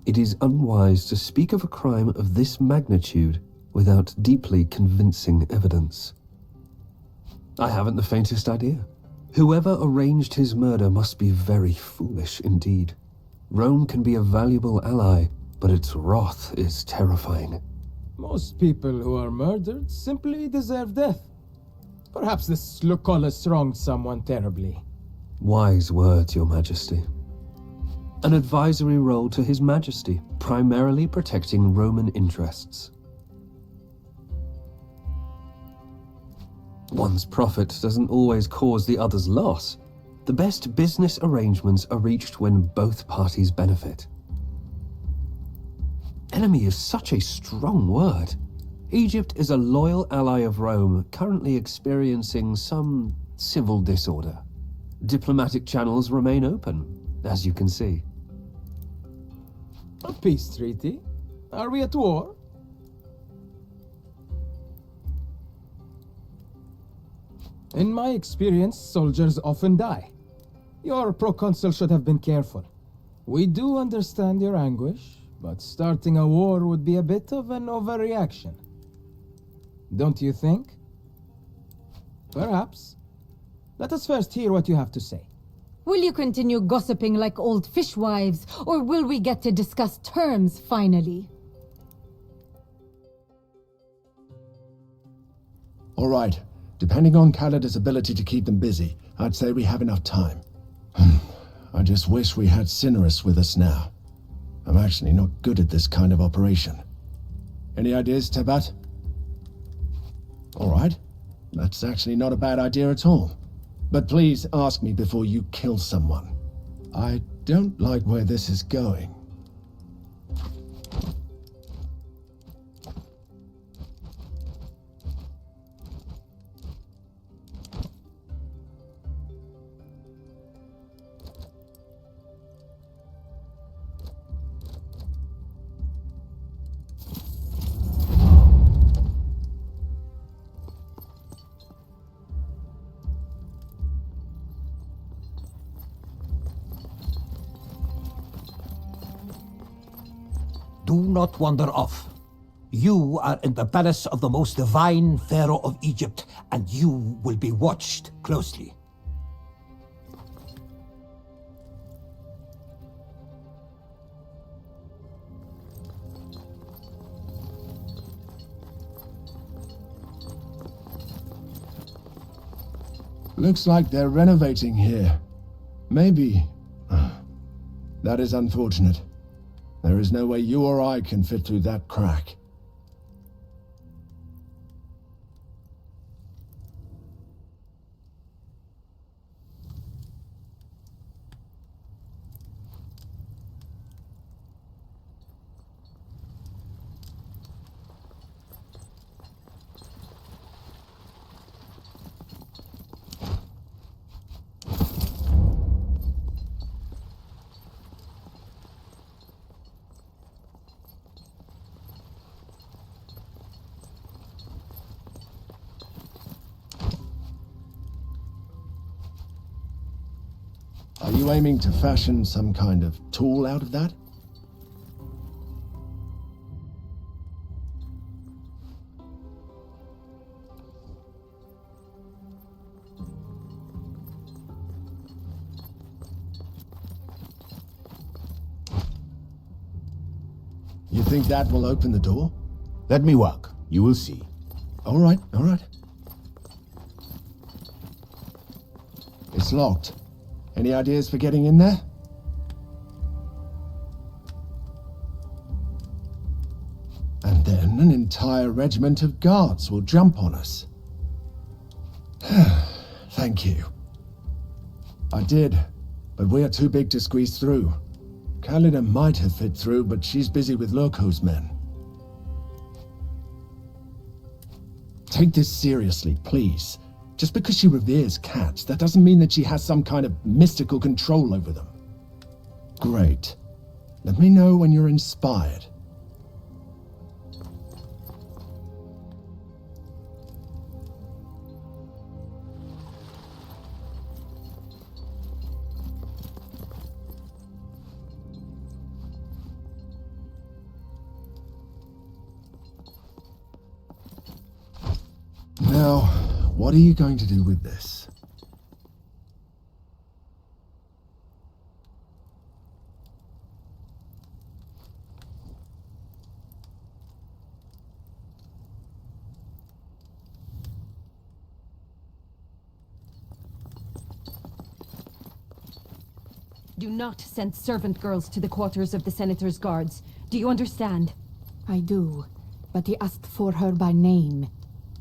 It is unwise to speak of a crime of this magnitude without deeply convincing evidence. I haven't the faintest idea. Whoever arranged his murder must be very foolish indeed. Rome can be a valuable ally, but its wrath is terrifying. Most people who are murdered simply deserve death. Perhaps this Lucullus wronged someone terribly. Wise words, Your Majesty. An advisory role to His Majesty, primarily protecting Roman interests. One's profit doesn't always cause the other's loss. The best business arrangements are reached when both parties benefit. Enemy is such a strong word. Egypt is a loyal ally of Rome, currently experiencing some civil disorder. Diplomatic channels remain open, as you can see. A peace treaty? Are we at war? In my experience, soldiers often die. Your proconsul should have been careful. We do understand your anguish, but starting a war would be a bit of an overreaction. Don't you think? Perhaps. Let us first hear what you have to say. Will you continue gossiping like old fishwives, or will we get to discuss terms finally? All right. Depending on Kalida's ability to keep them busy, I'd say we have enough time. I just wish we had Cinerus with us now. I'm actually not good at this kind of operation. Any ideas, Tebat? All right. That's actually not a bad idea at all. But please ask me before you kill someone. I don't like where this is going. Do not wander off. You are in the palace of the most divine pharaoh of Egypt, and you will be watched closely. Looks like they're renovating here. Maybe. That is unfortunate. There is no way you or I can fit through that crack. Are you aiming to fashion some kind of tool out of that? think that will open the door? Let me work. You will see. All right, all right. It's locked. Any ideas for getting in there? And then an entire regiment of guards will jump on us. Thank you. I did, but we are too big to squeeze through. Khalida might have fit through, but she's busy with Loco's men. Take this seriously, please. Just because she reveres cats, that doesn't mean that she has some kind of mystical control over them. Great. Let me know when you're inspired. Now, what are you going to do with this? Do not send servant girls to the quarters of the Senator's guards. Do you understand? I do, but he asked for her by name.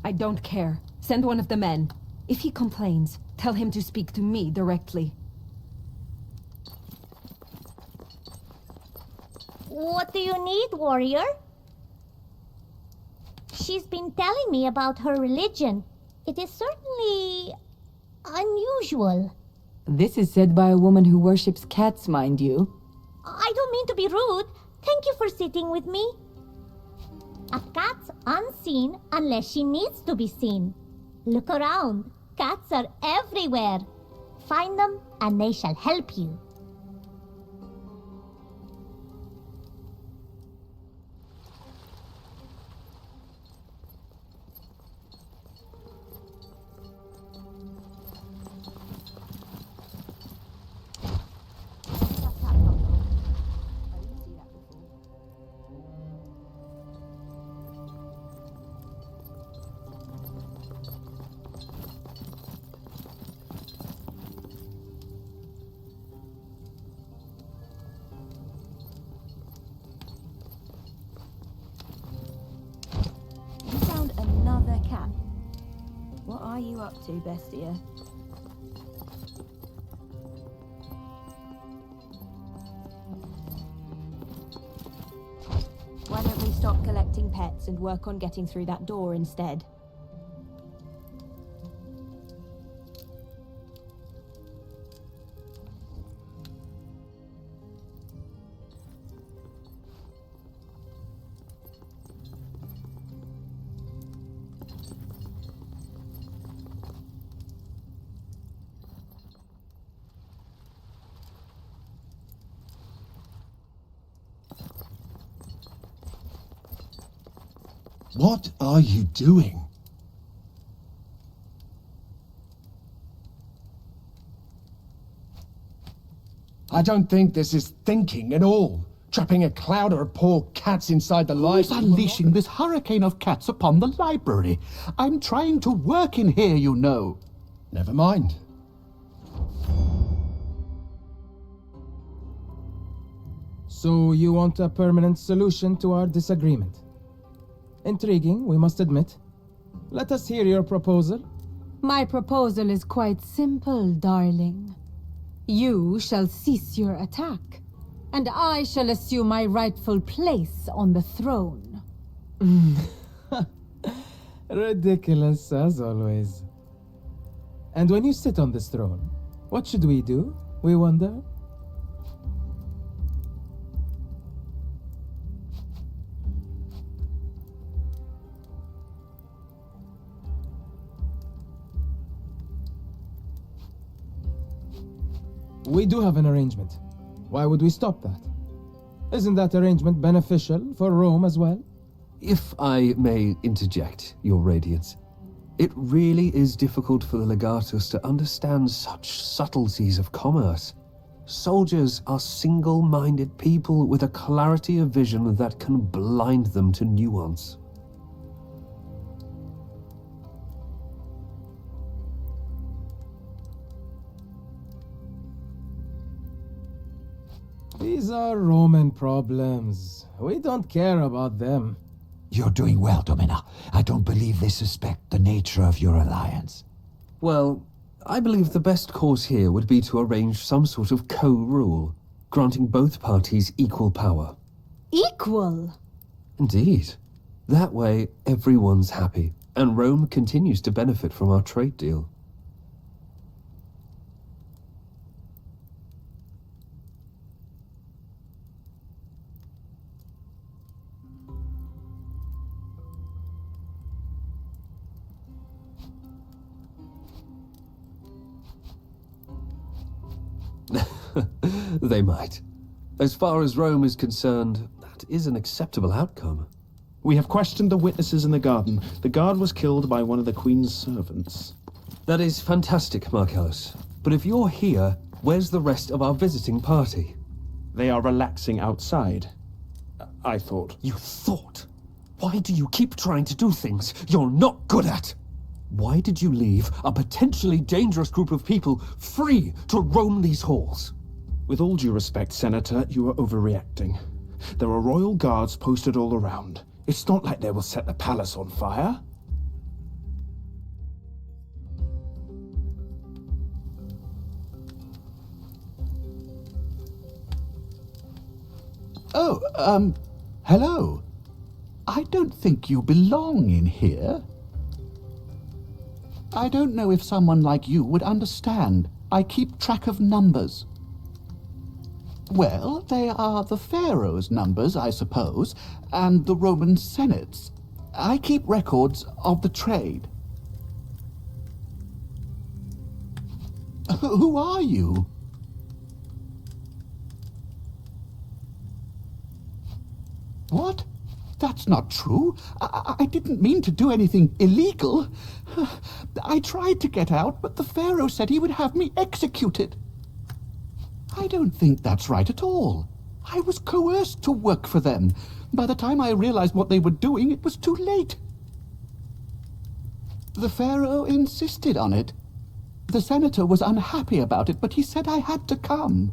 I don't care. Send one of the men. If he complains, tell him to speak to me directly. What do you need, warrior? She's been telling me about her religion. It is certainly unusual. This is said by a woman who worships cats, mind you. I don't mean to be rude. Thank you for sitting with me. A cat's unseen unless she needs to be seen. Look around. Cats are everywhere. Find them and they shall help you. What are you up to, Bestia? Why don't we stop collecting pets and work on getting through that door instead? What are you doing? I don't think this is thinking at all. Trapping a cloud of poor cats inside the library. Who's unleashing this hurricane of cats upon the library? I'm trying to work in here, you know. Never mind. So you want a permanent solution to our disagreement? Intriguing, we must admit. Let us hear your proposal. My proposal is quite simple, darling. You shall cease your attack, and I shall assume my rightful place on the throne. Ridiculous, as always. And when you sit on this throne, what should we do, we wonder? We do have an arrangement. Why would we stop that? Isn't that arrangement beneficial for Rome as well? If I may interject, Your Radiance, it really is difficult for the Legatus to understand such subtleties of commerce. Soldiers are single-minded people with a clarity of vision that can blind them to nuance. These are Roman problems. We don't care about them. You're doing well, Domina. I don't believe they suspect the nature of your alliance. Well, I believe the best course here would be to arrange some sort of co-rule, granting both parties equal power. Equal? Indeed. That way, everyone's happy, and Rome continues to benefit from our trade deal. They might. As far as Rome is concerned, that is an acceptable outcome. We have questioned the witnesses in the garden. The guard was killed by one of the Queen's servants. That is fantastic, Marcellus. But if you're here, where's the rest of our visiting party? They are relaxing outside. I thought. You thought? Why do you keep trying to do things you're not good at? Why did you leave a potentially dangerous group of people free to roam these halls? With all due respect, Senator, you are overreacting. There are royal guards posted all around. It's not like they will set the palace on fire. Oh, hello. I don't think you belong in here. I don't know if someone like you would understand. I keep track of numbers. Well, they are the Pharaoh's numbers, I suppose, and the Roman Senate's. I keep records of the trade. Who are you? What? That's not true. I didn't mean to do anything illegal. I tried to get out, but the Pharaoh said he would have me executed. I don't think that's right at all. I was coerced to work for them. By the time I realized what they were doing, it was too late. The Pharaoh insisted on it. The senator was unhappy about it, but he said I had to come.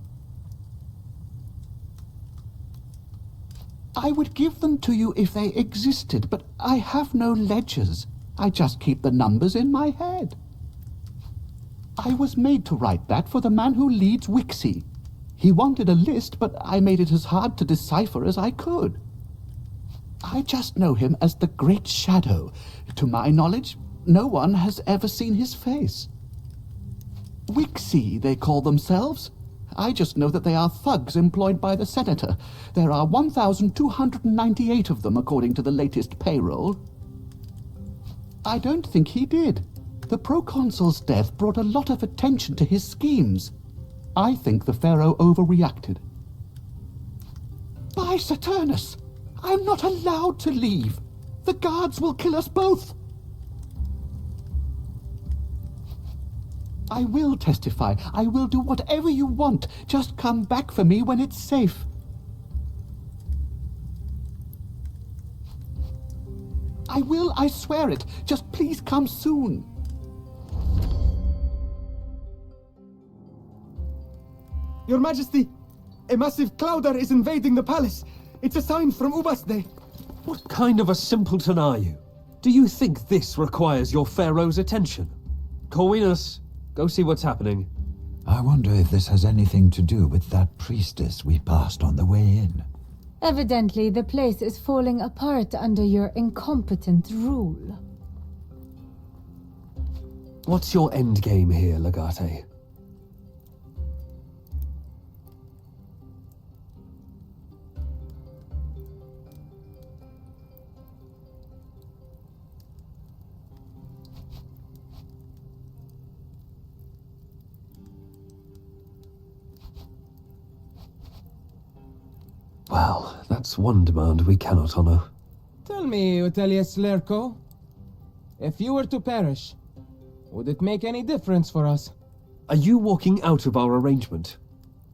I would give them to you if they existed, but I have no ledgers. I just keep the numbers in my head. I was made to write that for the man who leads Wixie. He wanted a list, but I made it as hard to decipher as I could. I just know him as the Great Shadow. To my knowledge, no one has ever seen his face. Wixie, they call themselves. I just know that they are thugs employed by the senator. There are 1,298 of them, according to the latest payroll. I don't think he did. The proconsul's death brought a lot of attention to his schemes. I think the Pharaoh overreacted. By Saturnus! I'm not allowed to leave. The guards will kill us both. I will testify. I will do whatever you want. Just come back for me when it's safe. I will, I swear it. Just please come soon. Your Majesty, a massive clouder is invading the palace. It's a sign from Ubasde. What kind of a simpleton are you? Do you think this requires your Pharaoh's attention? Corvinus, go see what's happening. I wonder if this has anything to do with that priestess we passed on the way in. Evidently, the place is falling apart under your incompetent rule. What's your endgame here, Legate? Well, that's one demand we cannot honor. Tell me, Utelius Lerco, if you were to perish, would it make any difference for us? Are you walking out of our arrangement?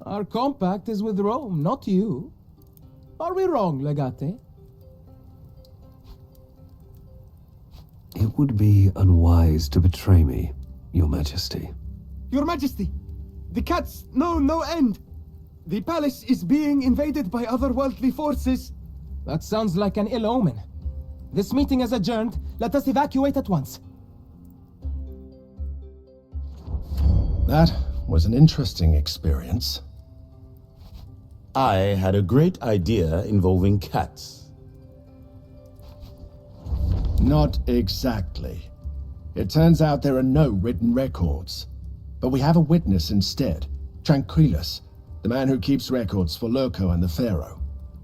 Our compact is with Rome, not you. Are we wrong, Legate? It would be unwise to betray me, Your Majesty. Your Majesty, the cats know no end. The palace is being invaded by otherworldly forces. That sounds like an ill omen. This meeting is adjourned. Let us evacuate at once. That was an interesting experience. I had a great idea involving cats. Not exactly. It turns out there are no written records. But we have a witness instead, Tranquillus, the man who keeps records for Lurco and the Pharaoh.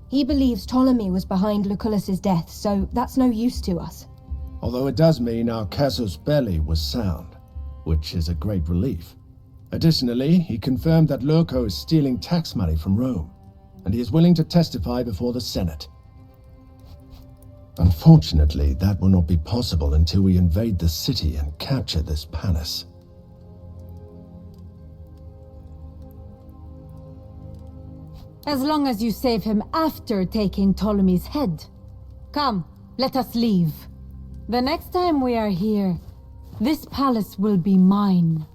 He believes Ptolemy was behind Lucullus's death, so that's no use to us. Although it does mean our casus belli was sound, which is a great relief. Additionally, he confirmed that Lurco is stealing tax money from Rome, and he is willing to testify before the Senate. Unfortunately, that will not be possible until we invade the city and capture this palace. As long as you save him after taking Ptolemy's head. Come, let us leave. The next time we are here, this palace will be mine.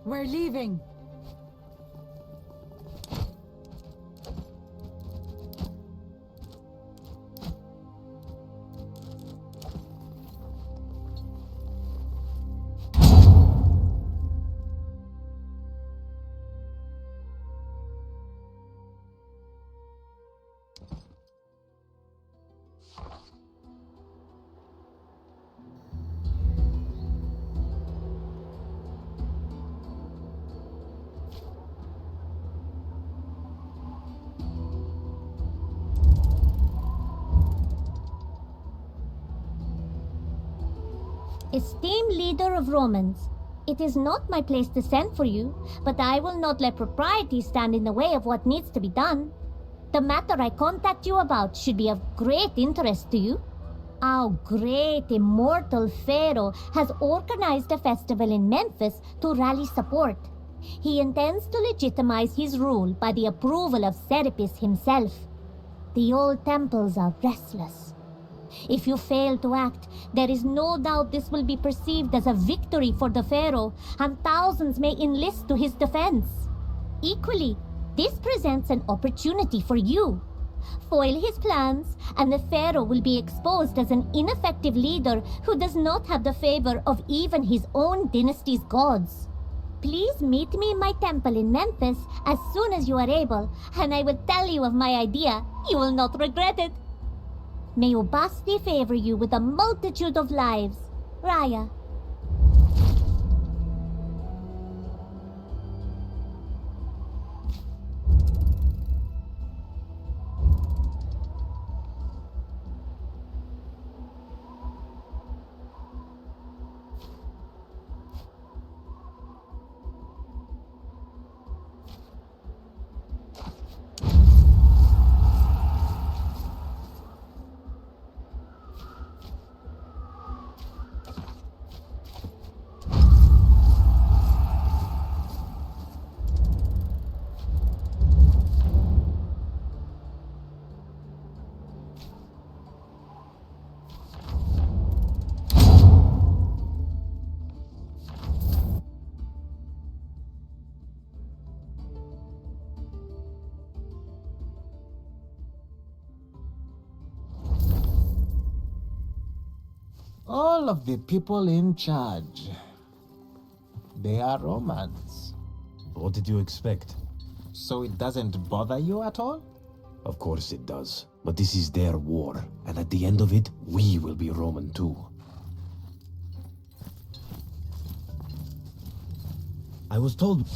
We're leaving. Esteemed leader of Romans, it is not my place to send for you, but I will not let propriety stand in the way of what needs to be done. The matter I contact you about should be of great interest to you. Our great immortal Pharaoh has organized a festival in Memphis to rally support. He intends to legitimize his rule by the approval of Serapis himself. The old temples are restless. If you fail to act, there is no doubt this will be perceived as a victory for the Pharaoh, and thousands may enlist to his defense. Equally, this presents an opportunity for you. foil his plans, and the Pharaoh will be exposed as an ineffective leader who does not have the favor of even his own dynasty's gods. Please meet me in my temple in Memphis as soon as you are able, and I will tell you of my idea. You will not regret it. May Ubasti favor you with a multitude of lives. Raya. All of the people in charge. They are Romans. What did you expect? So it doesn't bother you at all? Of course it does. But this is their war, and at the end of it, we will be Roman too. I was told...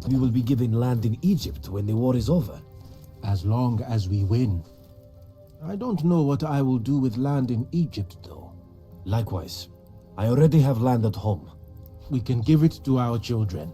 We will be given land in Egypt when the war is over. As long as we win. I don't know what I will do with land in Egypt, though. Likewise. I already have land at home. We can give it to our children.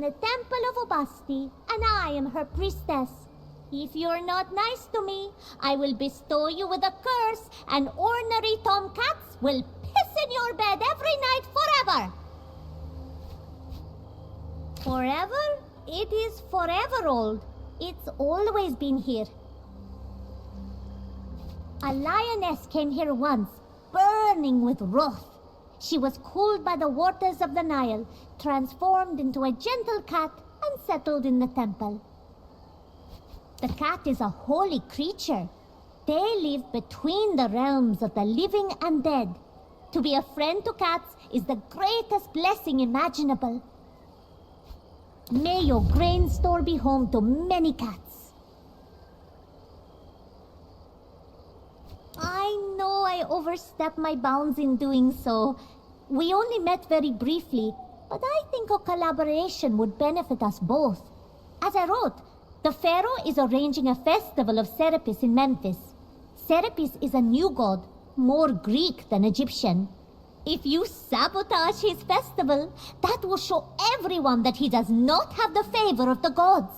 the temple of Ubasti, and I am her priestess. If you're not nice to me, I will bestow you with a curse, and ornery tomcats will piss in your bed every night forever. Forever? It is forever old. It's always been here. A lioness came here once, burning with wrath. She was cooled by the waters of the Nile, transformed into a gentle cat, and settled in the temple. The cat is a holy creature. They live between the realms of the living and dead. To be a friend to cats is the greatest blessing imaginable. May your grain store be home to many cats. I know I overstepped my bounds in doing so. We only met very briefly, but I think a collaboration would benefit us both. As I wrote, the Pharaoh is arranging a festival of Serapis in Memphis. Serapis is a new god, more Greek than Egyptian. If you sabotage his festival, that will show everyone that he does not have the favor of the gods.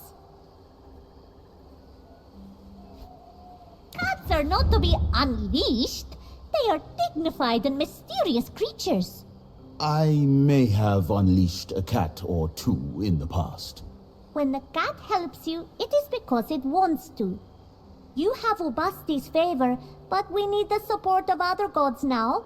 Cats are not to be unleashed. They are dignified and mysterious creatures. I may have unleashed a cat or two in the past. When the cat helps you, it is because it wants to. You have Ubasti's favor, but we need the support of other gods now.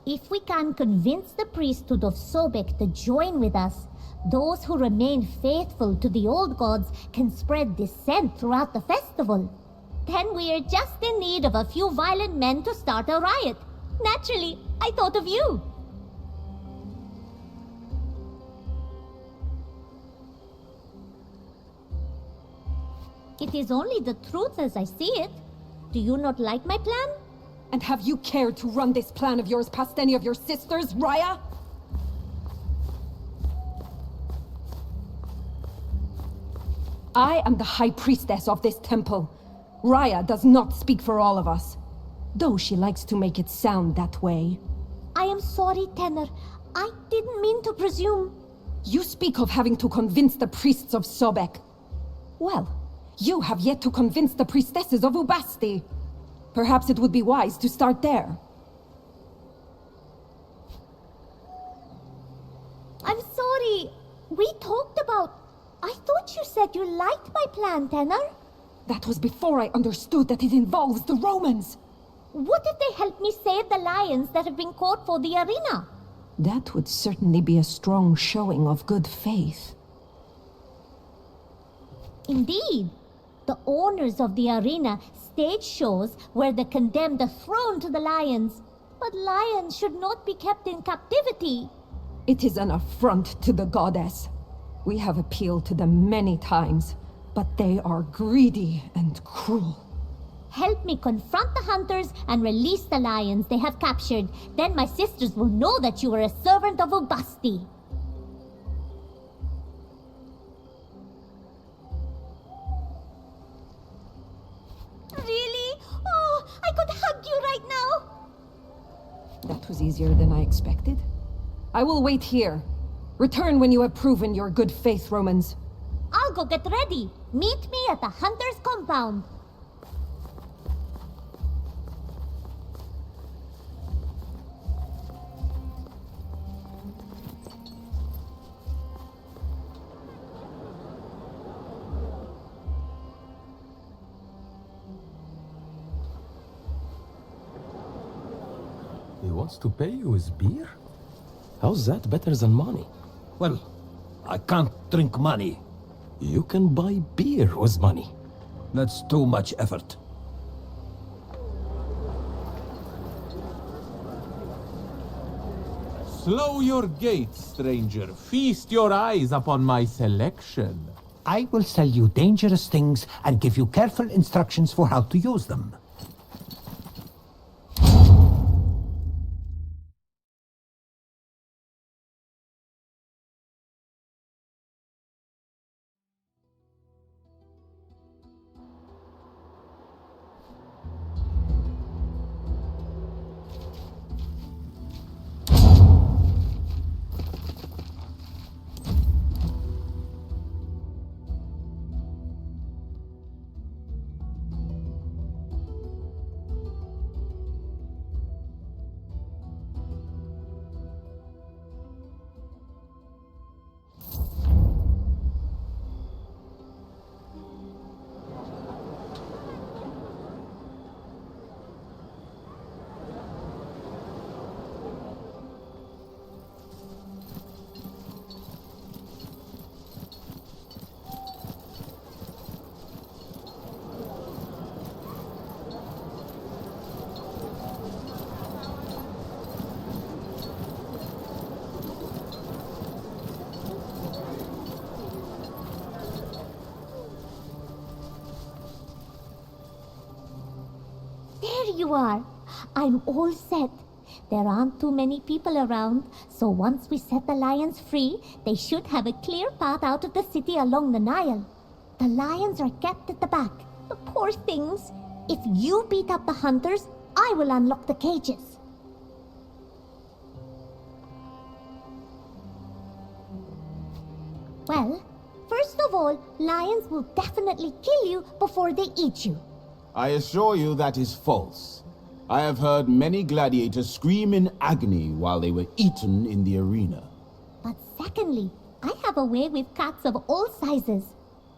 If we can convince the priesthood of Sobek to join with us, those who remain faithful to the old gods can spread dissent throughout the festival. Then we are just in need of a few violent men to start a riot. Naturally, I thought of you. It is only the truth as I see it. Do you not like my plan? And have you cared to run this plan of yours past any of your sisters, Raya? I am the High Priestess of this temple. Raya does not speak for all of us, though she likes to make it sound that way. I am sorry, Tenor. I didn't mean to presume. You speak of having to convince the priests of Sobek. Well, you have yet to convince the priestesses of Ubasti. Perhaps it would be wise to start there. I'm sorry. We talked about... I thought you said you liked my plan, Tenor. That was before I understood that it involves the Romans. What if they help me save the lions that have been caught for the arena? That would certainly be a strong showing of good faith. Indeed. The owners of the arena stage shows where the condemned are thrown to the lions. But lions should not be kept in captivity. It is an affront to the goddess. We have appealed to them many times, but they are greedy and cruel. Help me confront the hunters and release the lions they have captured. Then my sisters will know that you are a servant of Ubasti. Really? Oh, I could hug you right now. That was easier than I expected. I will wait here. Return when you have proven your good faith, Romans. I'll go get ready. Meet me at the hunter's compound. He wants to pay you with beer? How's that better than money? Well, I can't drink money. You can buy beer with money. That's too much effort. Slow your gait, stranger. Feast your eyes upon my selection. I will sell you dangerous things and give you careful instructions for how to use them. There you are. I'm all set. There aren't too many people around, so once we set the lions free, they should have a clear path out of the city along the Nile. The lions are kept at the back. The poor things. If you beat up the hunters, I will unlock the cages. Well, first of all, lions will definitely kill you before they eat you. I assure you that is false. I have heard many gladiators scream in agony while they were eaten in the arena. But secondly, I have a way with cats of all sizes.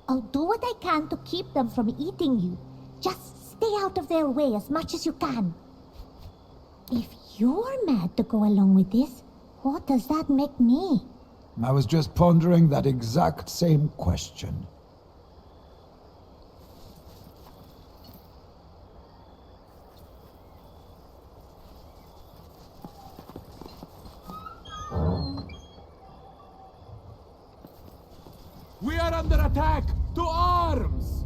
I'll do what I can to keep them from eating you. Just stay out of their way as much as you can. If you're mad to go along with this, what does that make me? I was just pondering that exact same question. We are under attack! To arms!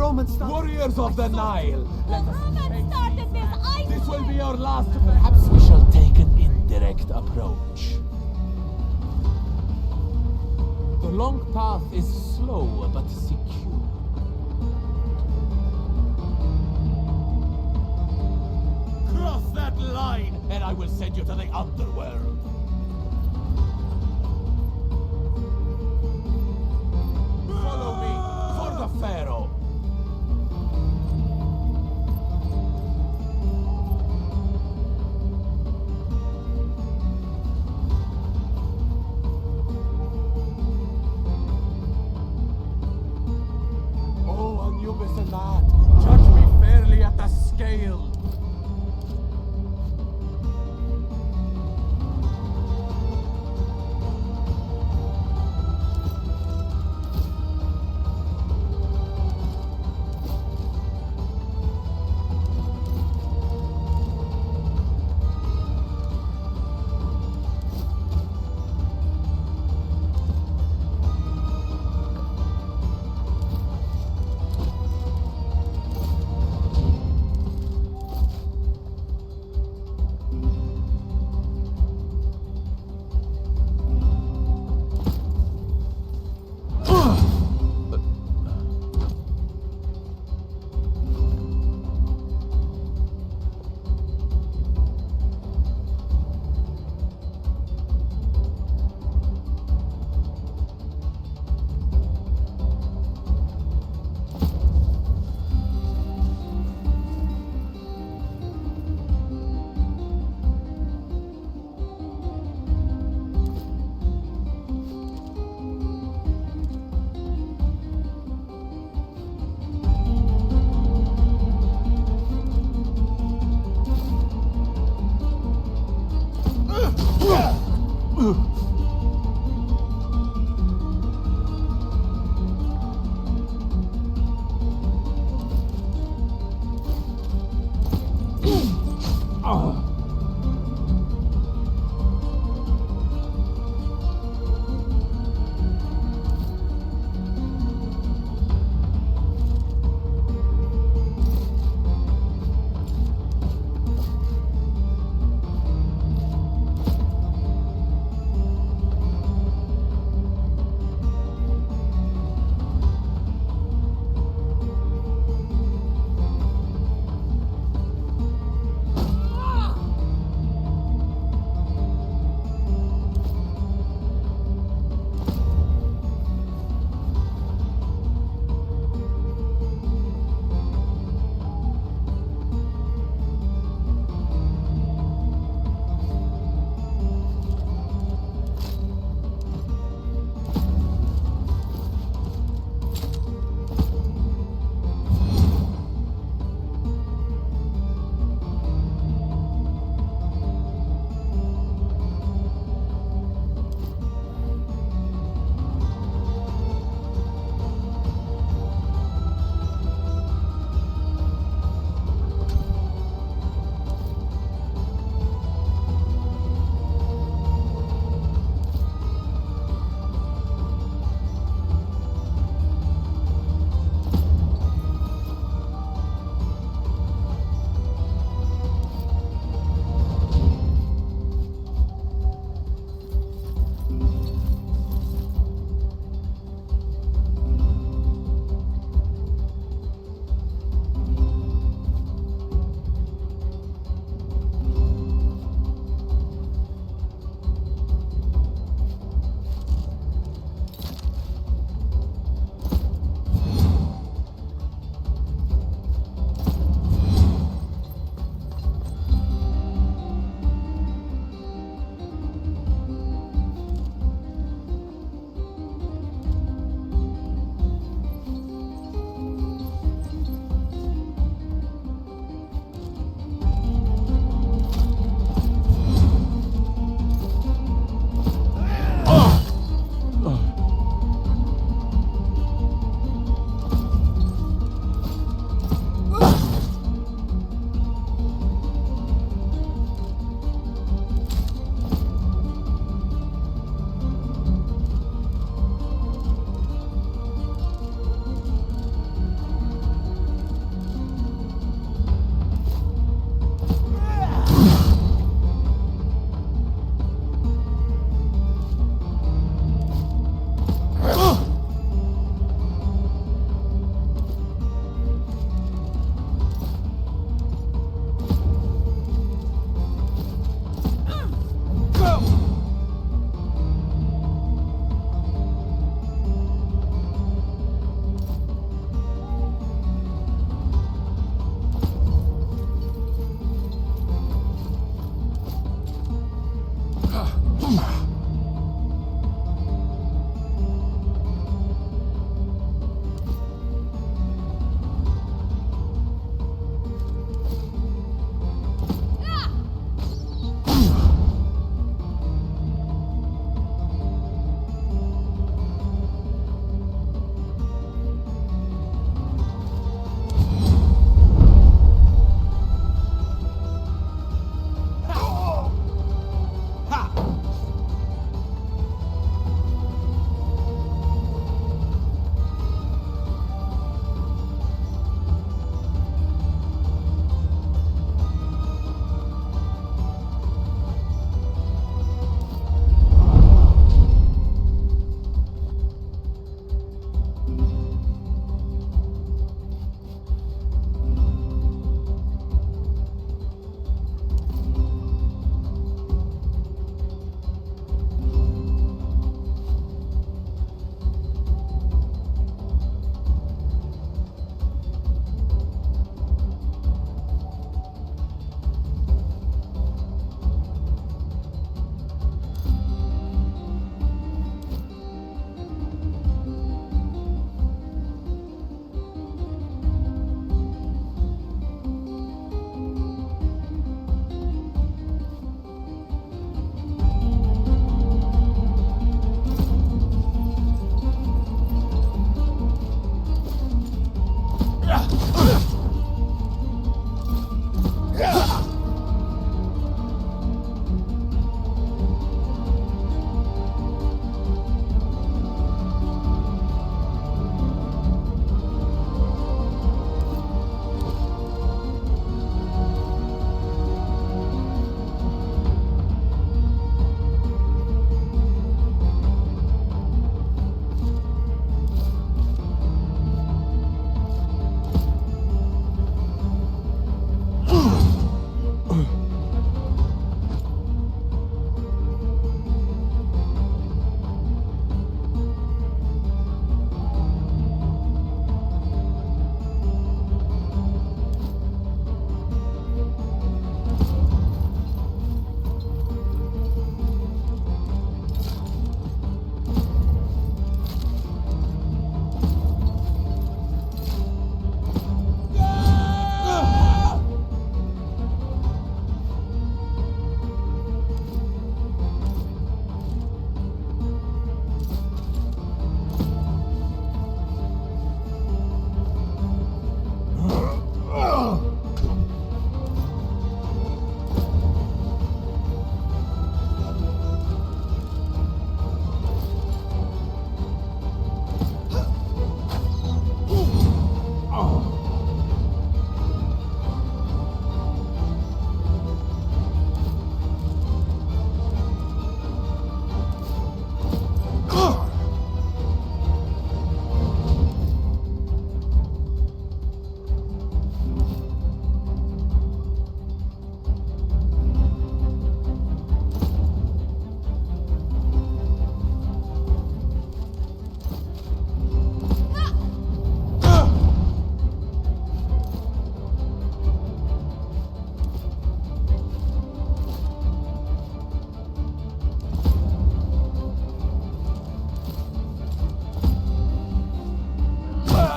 Romans started... Warriors of the Nile! The Romans started this! This will be our last. Perhaps we shall take an indirect approach. The long path is slow but secure. Cross that line, and I will send you to the underworld. Follow me for the Pharaoh. Oh, Anubis and that. Judge me fairly at the scale.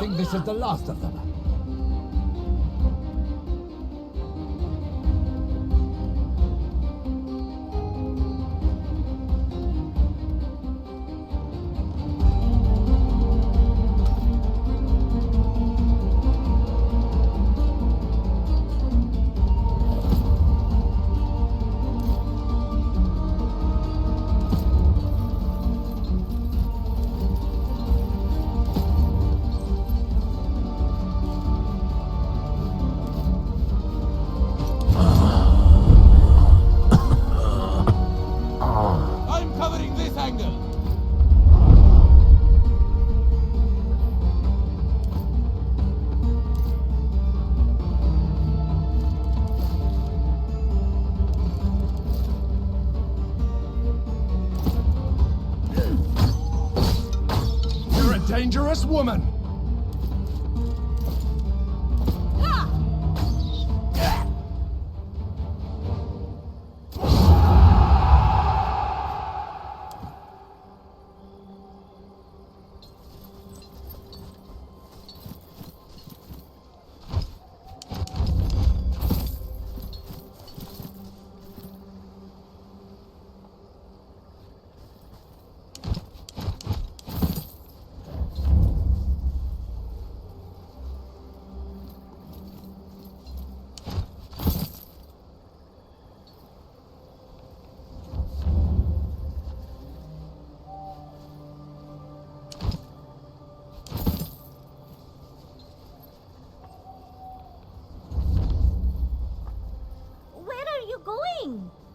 think this is the last of them? Dangerous woman!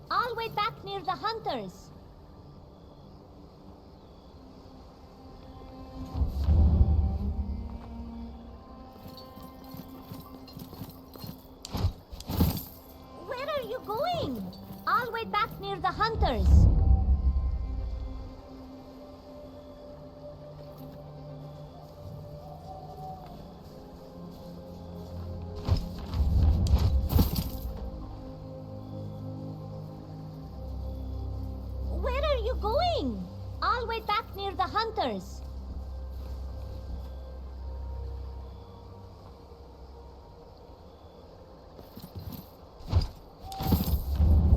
I'll wait back near the hunters. Where are you going? I'll wait back near the hunters. I'll wait back near the hunters.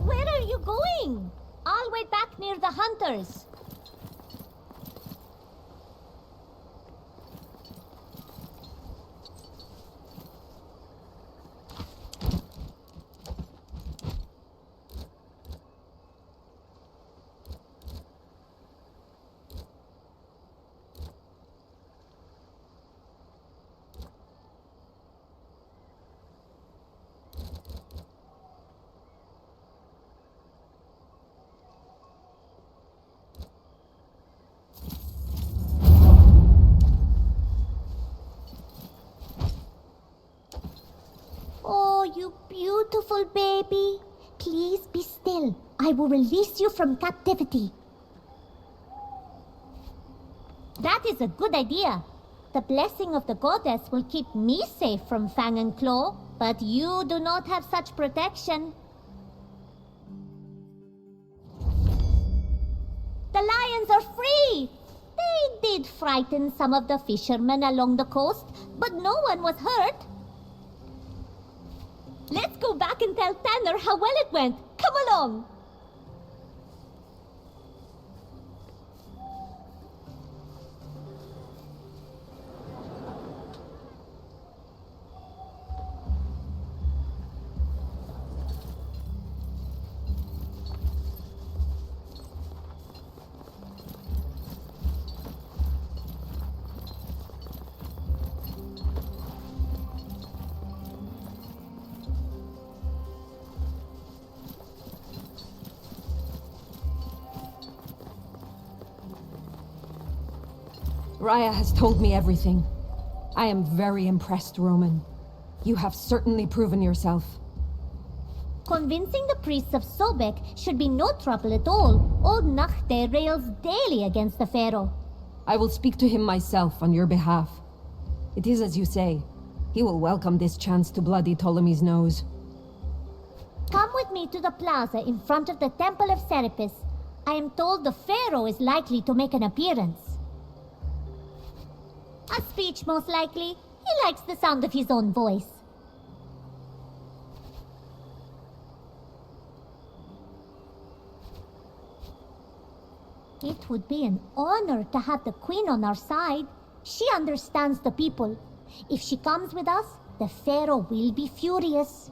Where are you going? I'll wait back near the hunters. Oh, you beautiful baby. Please be still. I will release you from captivity. That is a good idea. The blessing of the goddess will keep me safe from Fang and Claw, but you do not have such protection. The lions are free! They did frighten some of the fishermen along the coast, but no one was hurt. Let's go back and tell Tanner how well it went. Come along! Raya has told me everything. I am very impressed, Roman. You have certainly proven yourself. Convincing the priests of Sobek should be no trouble at all. Old Nachte rails daily against the Pharaoh. I will speak to him myself on your behalf. It is as you say. He will welcome this chance to bloody Ptolemy's nose. Come with me to the plaza in front of the Temple of Serapis. I am told the Pharaoh is likely to make an appearance. A speech, most likely. He likes the sound of his own voice. It would be an honor to have the Queen on our side. She understands the people. If she comes with us, the Pharaoh will be furious.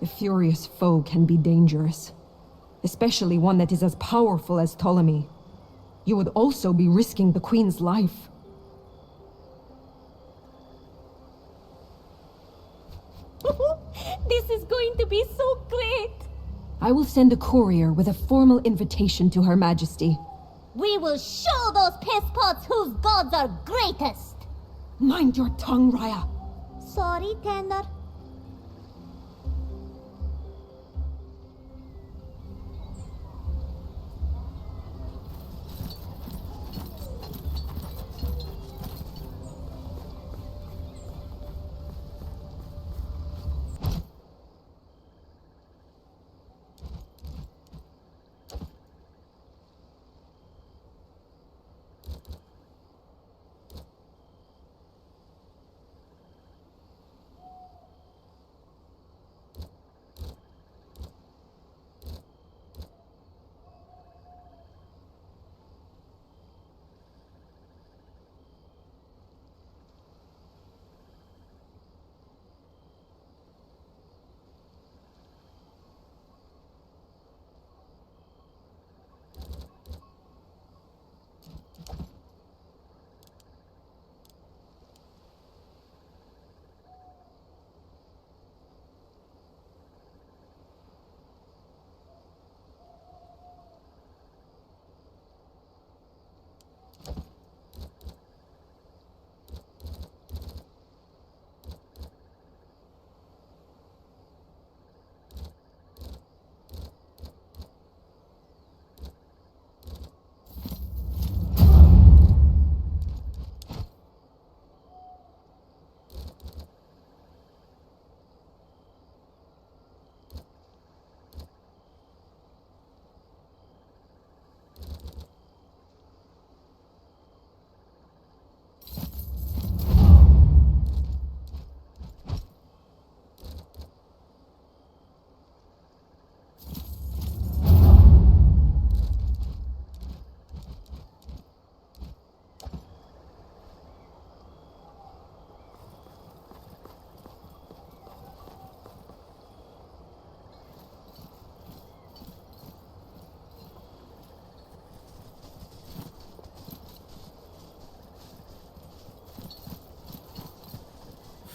A furious foe can be dangerous, especially one that is as powerful as Ptolemy. You would also be risking the Queen's life. This is going to be so great! I will send a courier with a formal invitation to Her Majesty. We will show those pisspots whose gods are greatest! Mind your tongue, Raya. Sorry, Tender.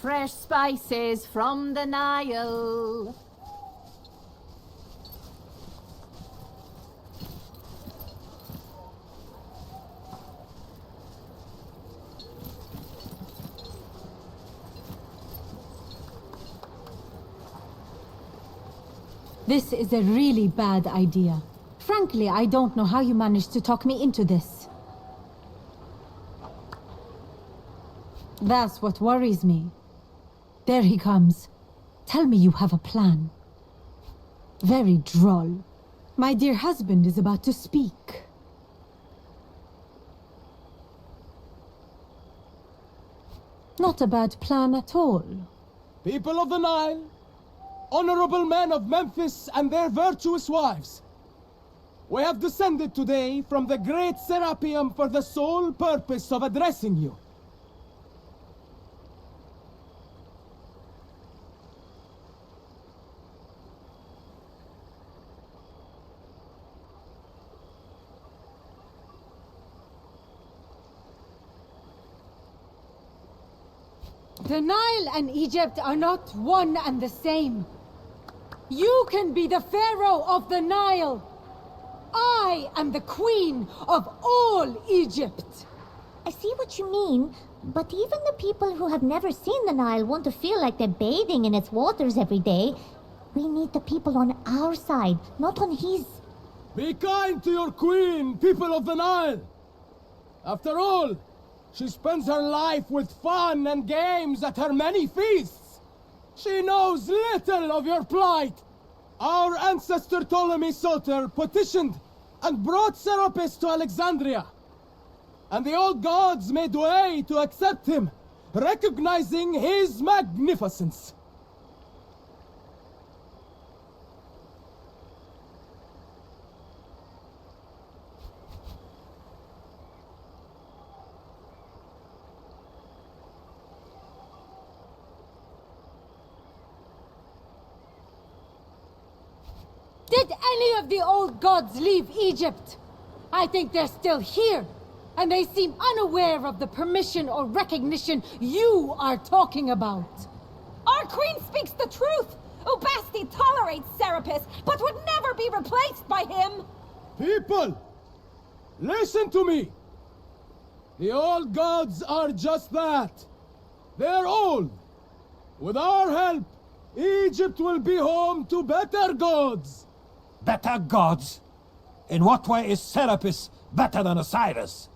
Fresh spices from the Nile. This is a really bad idea. Frankly, I don't know how you managed to talk me into this. That's what worries me. There he comes. Tell me you have a plan. Very droll. My dear husband is about to speak. Not a bad plan at all. People of the Nile, honorable men of Memphis and their virtuous wives, we have descended today from the great Serapeum for the sole purpose of addressing you. The Nile and Egypt are not one and the same. You can be the pharaoh of the Nile. I am the queen of all Egypt. I see what you mean, but even the people who have never seen the Nile want to feel like they're bathing in its waters every day. We need the people on our side, not on his. Be kind to your queen, people of the Nile. After all, she spends her life with fun and games at her many feasts. She knows little of your plight. Our ancestor Ptolemy Soter petitioned and brought Serapis to Alexandria. and the old gods made way to accept him, recognizing his magnificence. Did any of the old gods leave Egypt? I think they're still here, and they seem unaware of the permission or recognition you are talking about. Our queen speaks the truth! Ubasti tolerates Serapis, but would never be replaced by him! People, listen to me! The old gods are just that. They're old. With our help, Egypt will be home to better gods. Better gods? In what way is Serapis better than Osiris?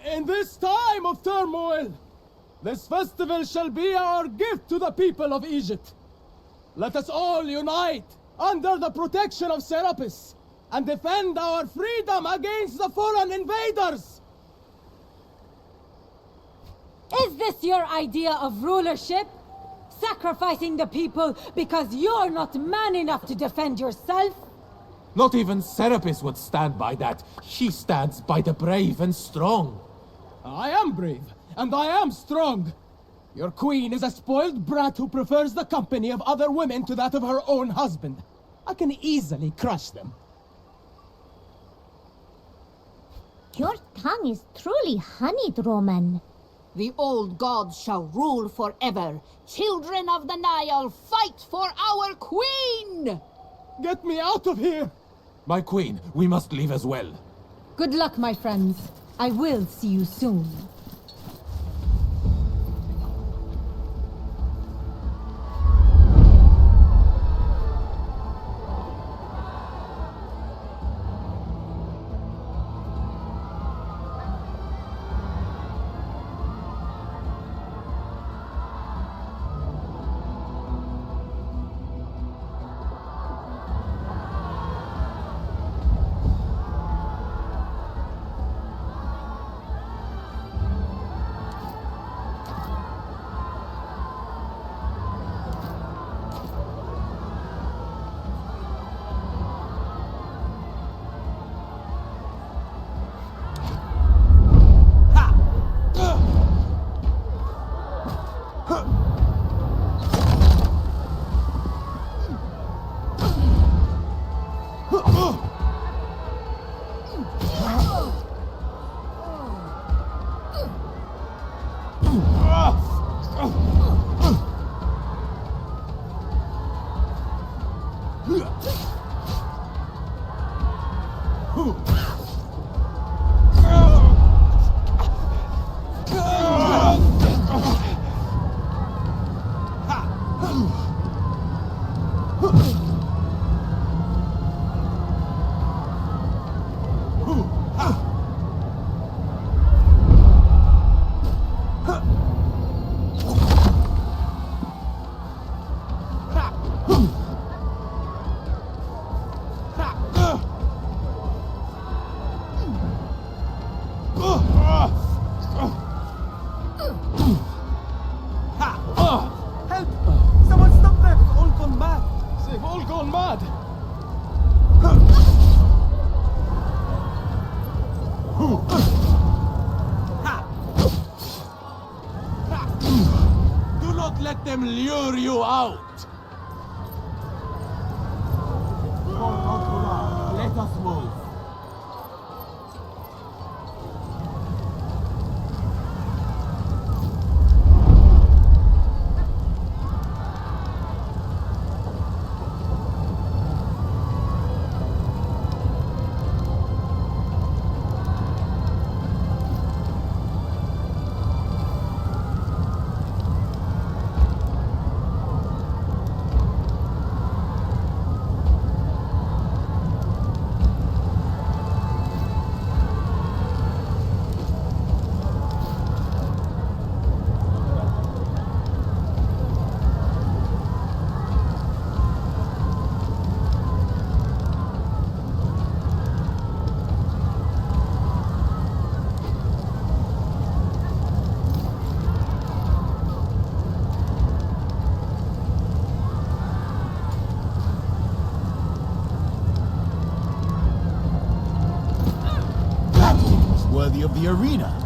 In this time of turmoil, this festival shall be our gift to the people of Egypt. Let us all unite under the protection of Serapis and defend our freedom against the foreign invaders! Is this your idea of rulership? Sacrificing the people because you're not man enough to defend yourself? Not even Serapis would stand by that. She stands by the brave and strong. I am brave, and I am strong. Your queen is a spoiled brat who prefers the company of other women to that of her own husband. I can easily crush them. Your tongue is truly honeyed, Roman. The old gods shall rule forever. Children of the Nile, fight for our queen! Get me out of here! My queen, we must leave as well. Good luck, my friends. I will see you soon. Lure you out! Let us move. worthy of the arena.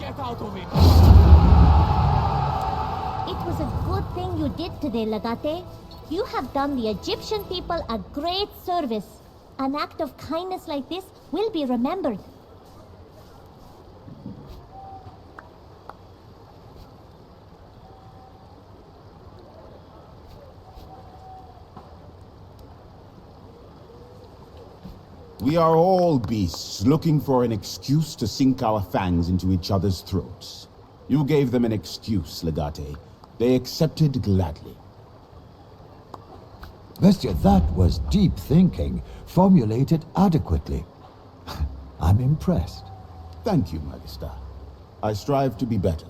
Get out of it! It was a good thing you did today, Legate. You have done the Egyptian people a great service. An act of kindness like this will be remembered. We are all beasts looking for an excuse to sink our fangs into each other's throats. You gave them an excuse, Legate. They accepted gladly. Vestia, that was deep thinking, formulated adequately. I'm impressed. Thank you, Magister. I strive to be better.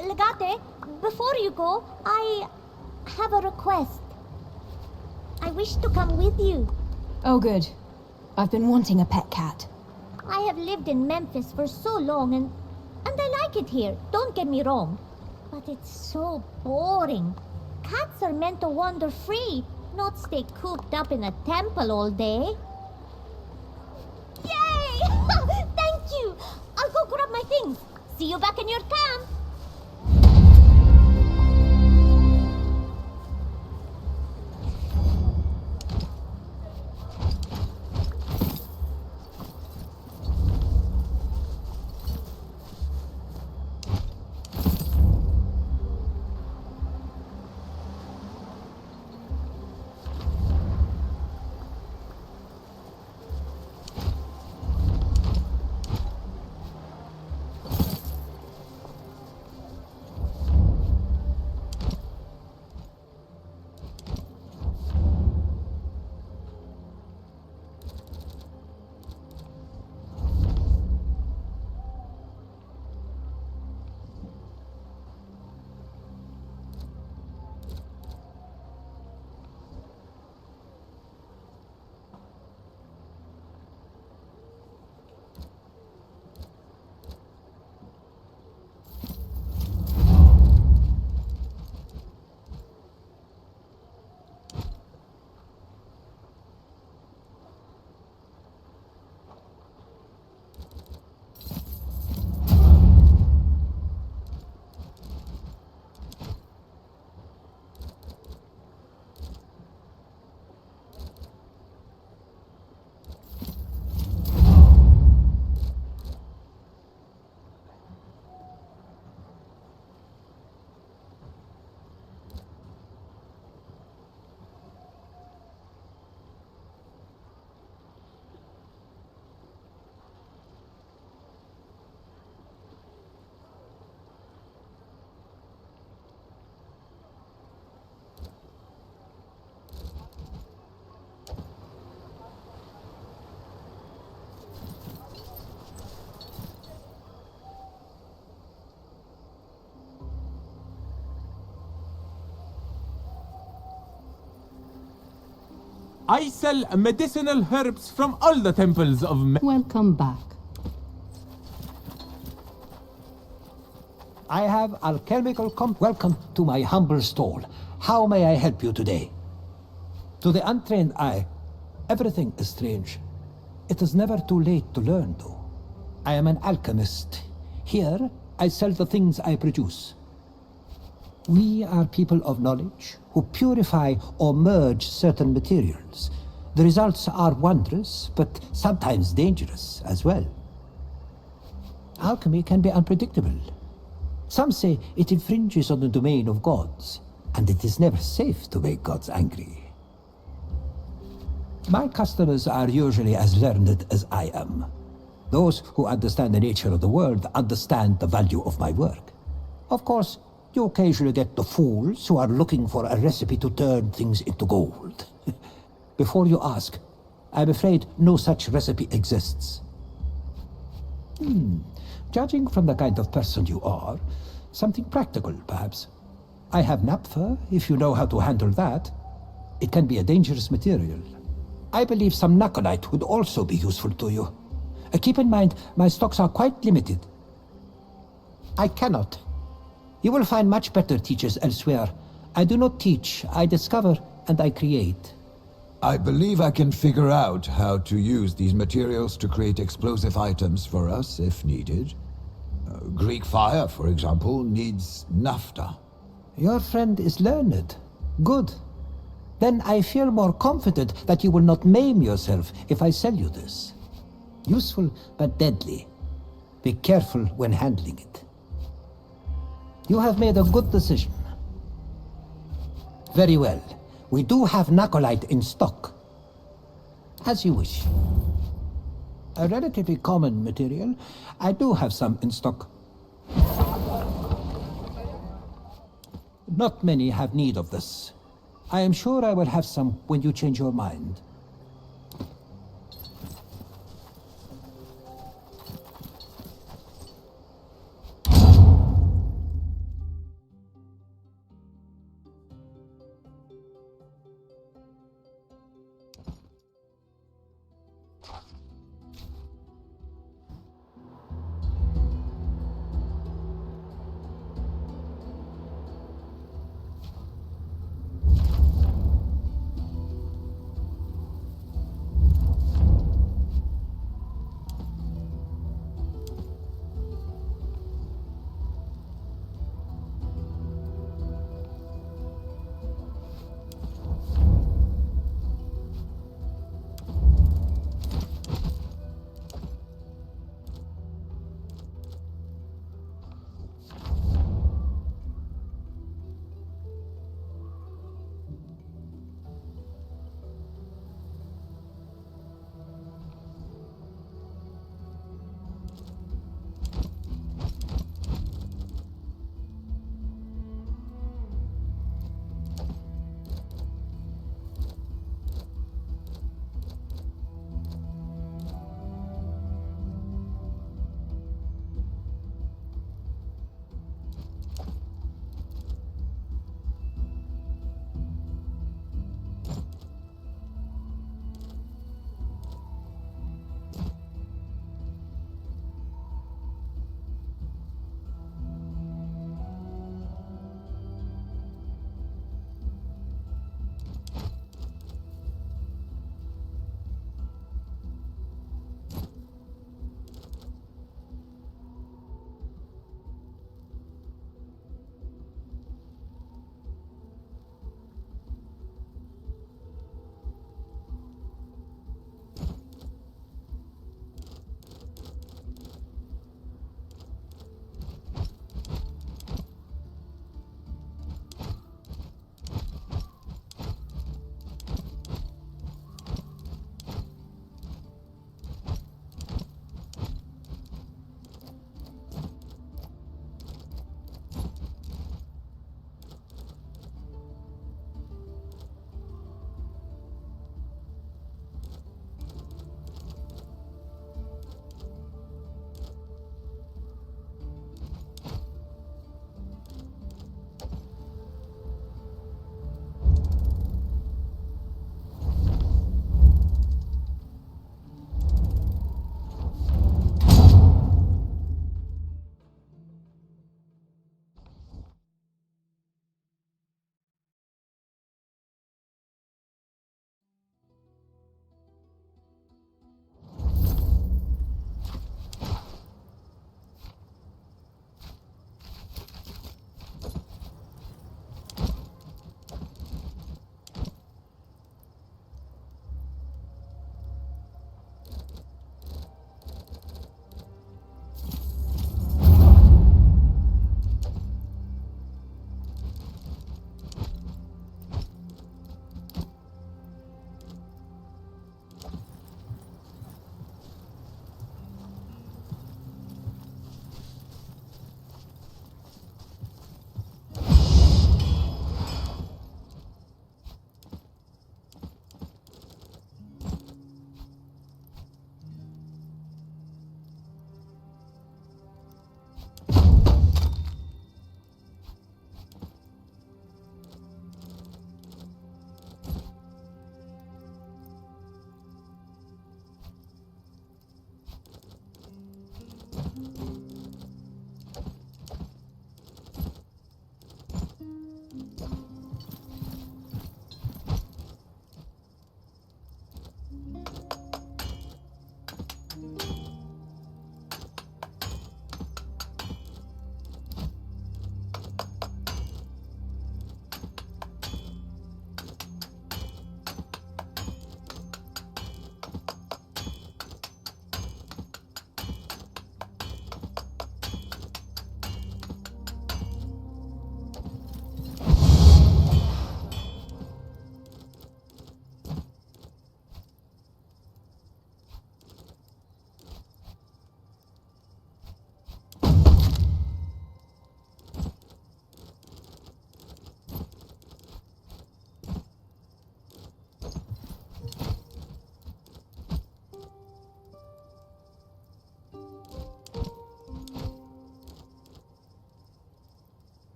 Legate, before you go, I have a request. I wish to come with you. Oh, good. I've been wanting a pet cat. I have lived in Memphis for so long and I like it here, don't get me wrong. But it's so boring. Cats are meant to wander free, not stay cooped up in a temple all day. Yay! Thank you! I'll go grab my things. See you back in your camp. I sell medicinal herbs from all the temples of Welcome back. I have alchemical Welcome to my humble stall. How may I help you today? To the untrained eye, everything is strange. It is never too late to learn, though. I am an alchemist. Here, I sell the things I produce. We are people of knowledge who purify or merge certain materials. The results are wondrous, but sometimes dangerous as well. Alchemy can be unpredictable. Some say it infringes on the domain of gods, and it is never safe to make gods angry. My customers are usually as learned as I am. Those who understand the nature of the world understand the value of my work. Of course, you occasionally get the fools who are looking for a recipe to turn things into gold. Before you ask, I'm afraid no such recipe exists. Judging from the kind of person you are, something practical, perhaps. I have naphtha, if you know how to handle that. It can be a dangerous material. I believe some naconite would also be useful to you. Keep in mind, my stocks are quite limited. I cannot. You will find much better teachers elsewhere. I do not teach, I discover and I create. I believe I can figure out how to use these materials to create explosive items for us if needed. Greek fire, for example, needs naphtha. Your friend is learned. Good. Then I feel more confident that you will not maim yourself if I sell you this. Useful but deadly. Be careful when handling it. You have made a good decision. Very well. We do have Nacolite in stock. As you wish. A relatively common material. I do have some in stock. Not many have need of this. I am sure I will have some when you change your mind.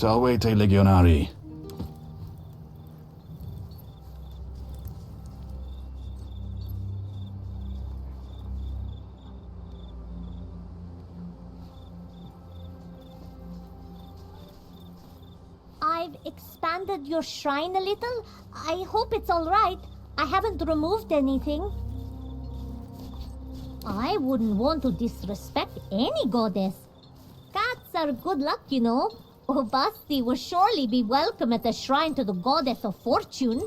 Salvete Legionari. I've expanded your shrine a little. I hope it's all right. I haven't removed anything. I wouldn't want to disrespect any goddess. Cats are good luck, you know. Basti will surely be welcome at the shrine to the goddess of fortune.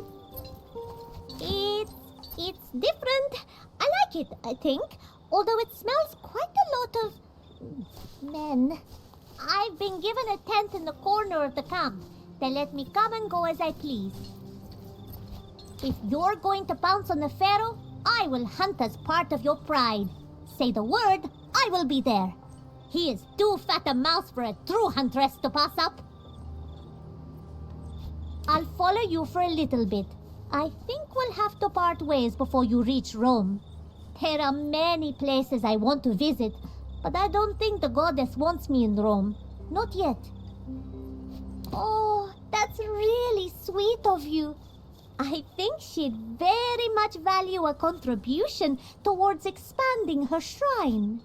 It's different. I like it, I think. Although it smells quite a lot of men. I've been given a tent in the corner of the camp. They let me come and go as I please. If you're going to pounce on the pharaoh, I will hunt as part of your pride. Say the word, I will be there. He is too fat a mouse for a true huntress to pass up. I'll follow you for a little bit. I think we'll have to part ways before you reach Rome. There are many places I want to visit, but I don't think the goddess wants me in Rome. Not yet. Oh, that's really sweet of you. I think she'd very much value a contribution towards expanding her shrine.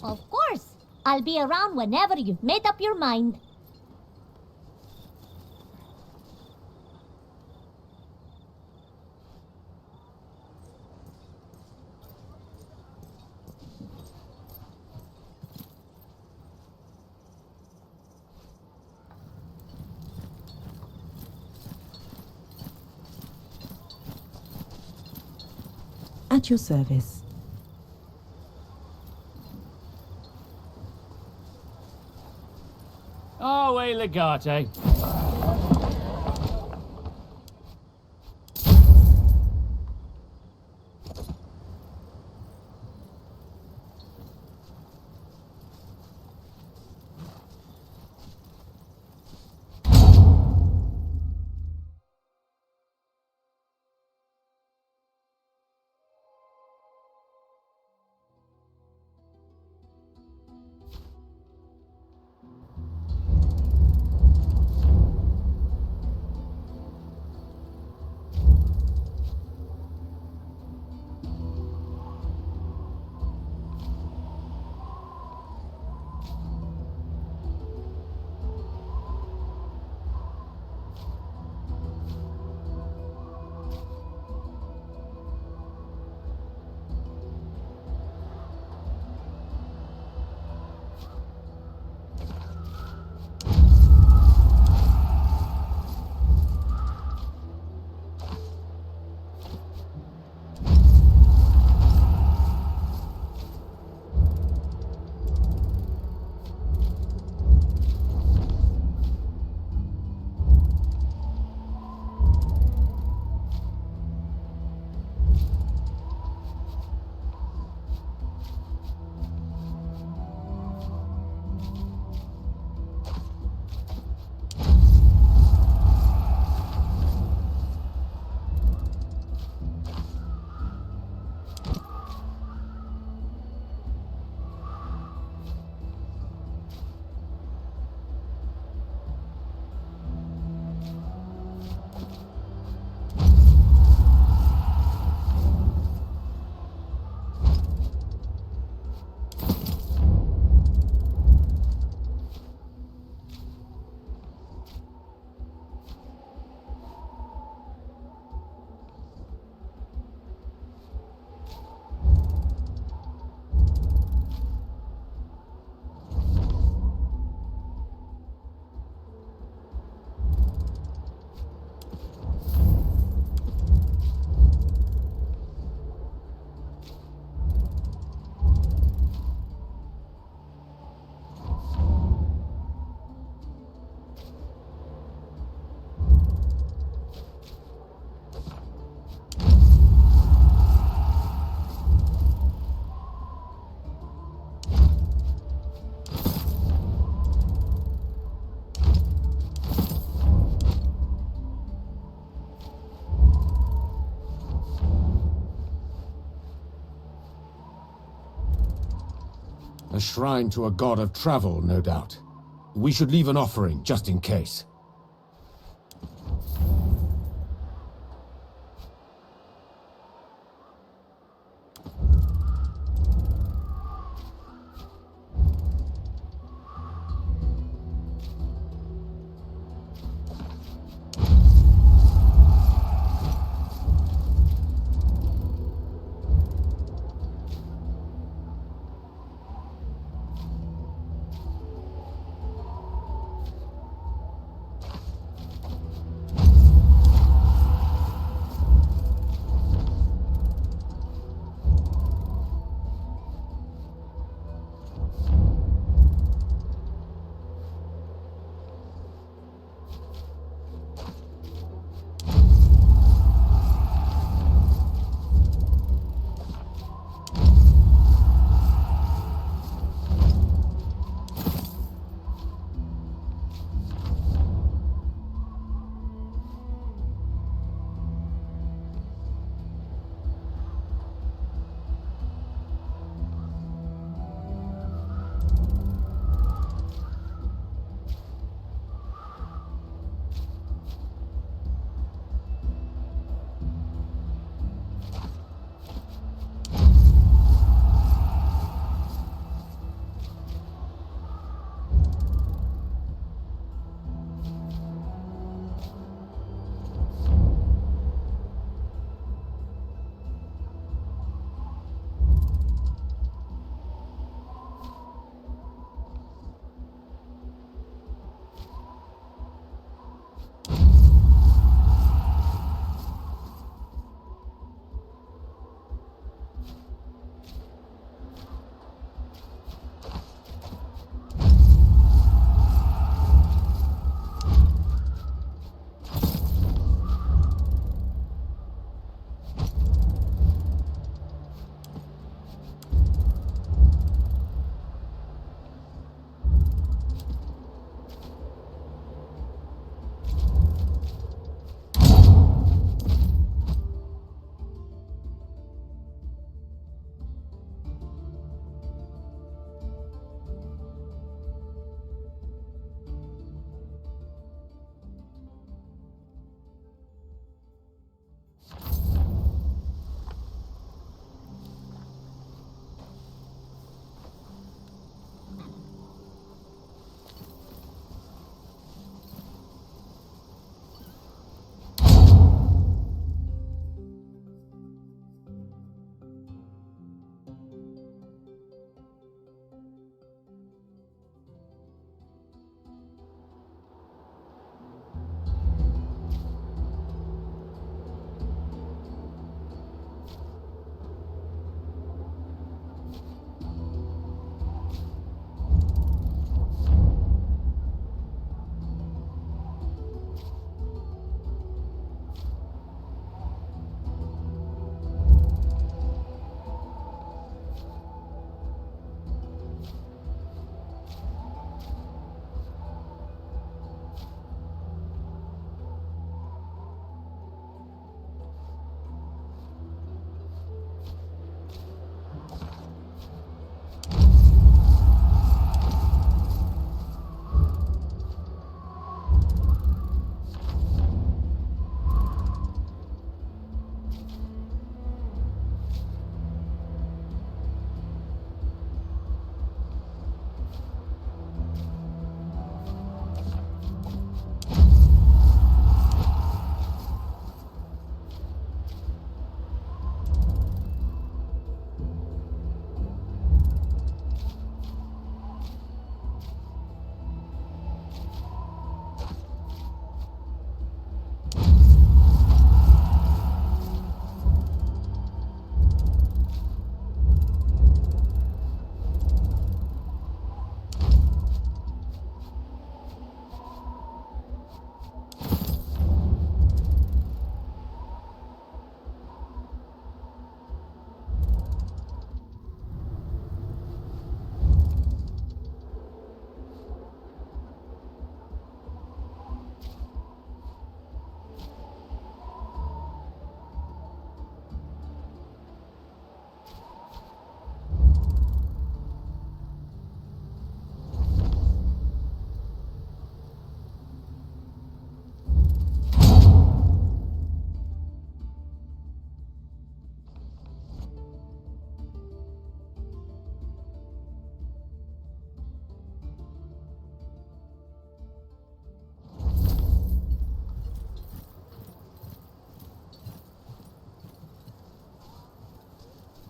Of course. I'll be around whenever you've made up your mind. At your service. Oh, hey, Legate. A shrine to a god of travel, no doubt. We should leave an offering, just in case.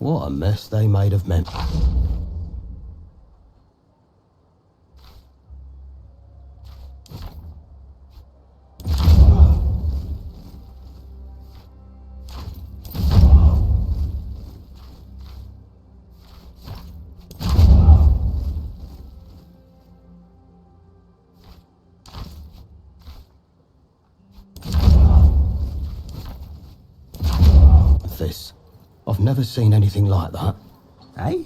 What a mess they made of men. This. I've never seen anything like that. Eh?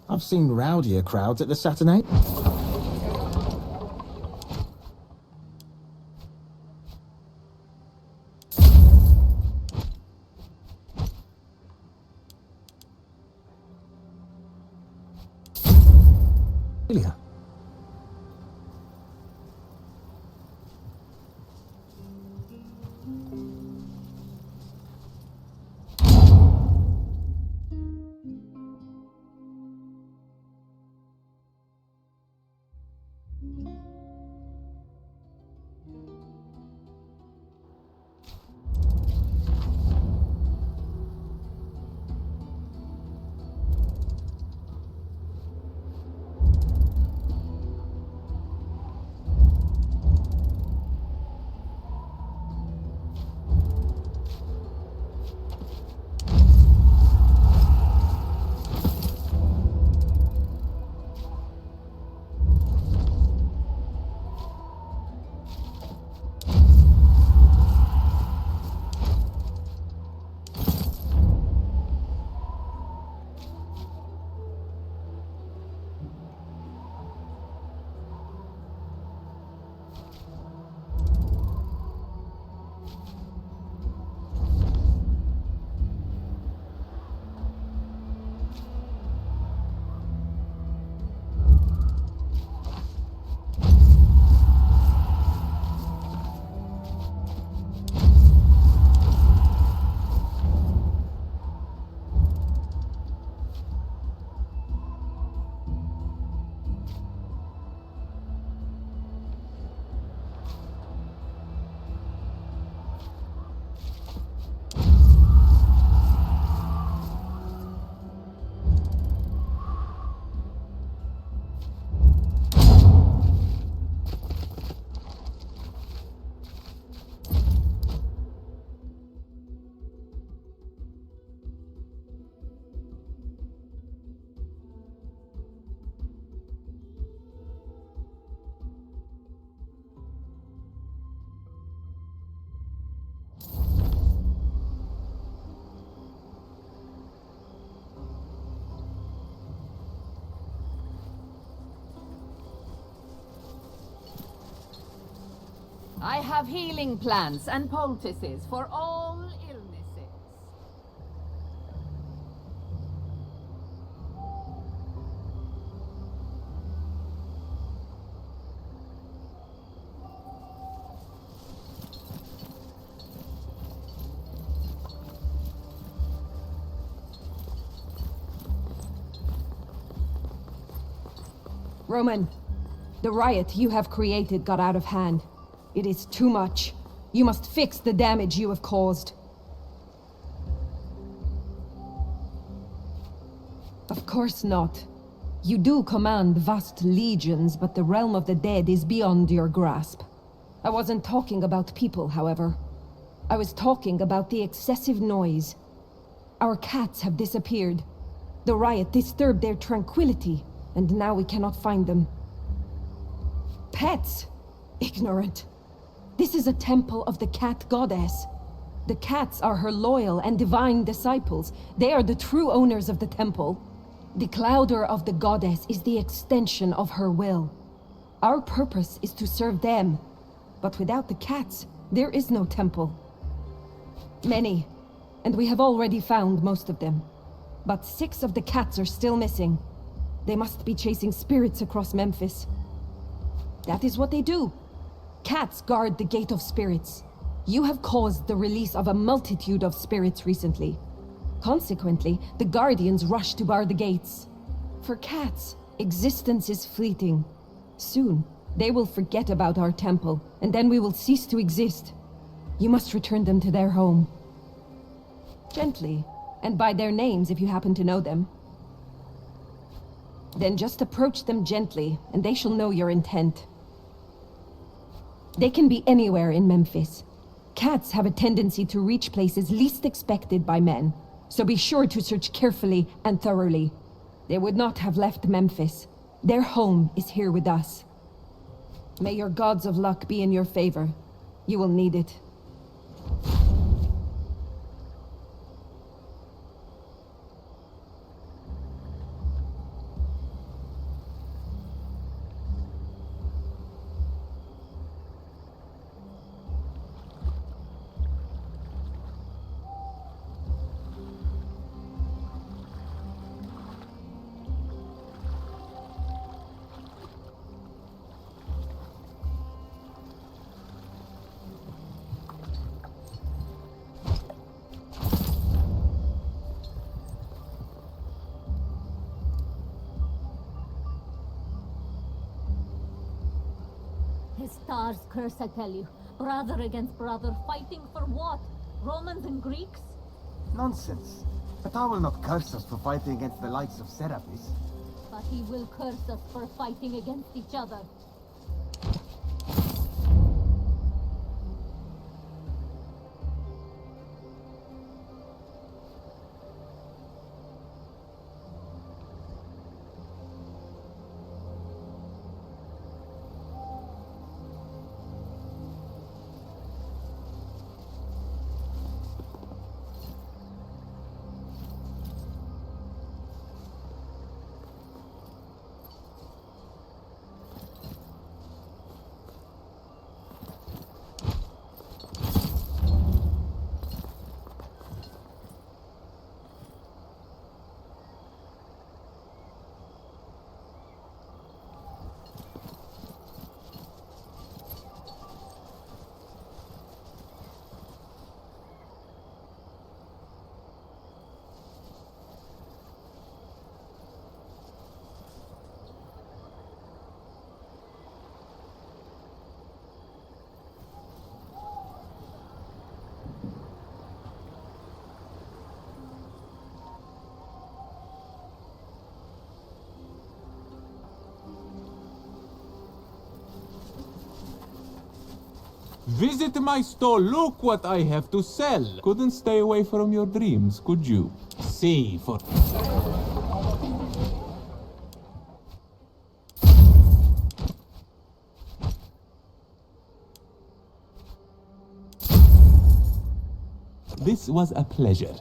I've seen rowdier crowds at the Saturday. Ilya. I have healing plants and poultices for all illnesses. Roman, the riot you have created got out of hand. It is too much. You must fix the damage you have caused. Of course not. You do command vast legions, but the realm of the dead is beyond your grasp. I wasn't talking about people, however. I was talking about the excessive noise. Our cats have disappeared. The riot disturbed their tranquility, and now we cannot find them. Pets? Ignorant. This is a temple of the cat goddess. The cats are her loyal and divine disciples. They are the true owners of the temple. The clouder of the goddess is the extension of her will. Our purpose is to serve them. But without the cats, there is no temple. Many, and we have already found most of them. But 6 of the cats are still missing. They must be chasing spirits across Memphis. That is what they do. Cats guard the gate of spirits. You have caused the release of a multitude of spirits recently. Consequently, the guardians rush to bar the gates. For cats, existence is fleeting. Soon, they will forget about our temple, and then we will cease to exist. You must return them to their home. Gently, and by their names if you happen to know them. Then just approach them gently, and they shall know your intent. They can be anywhere in Memphis. Cats have a tendency to reach places least expected by men, so be sure to search carefully and thoroughly. They would not have left Memphis. Their home is here with us. May your gods of luck be in your favor. You will need it. His stars curse, I tell you. Brother against brother, fighting for what? Romans and Greeks? Nonsense. But I will not curse us for fighting against the likes of Serapis. But he will curse us for fighting against each other. Visit my store, look what I have to sell. Couldn't stay away from your dreams, could you? See for... This was a pleasure.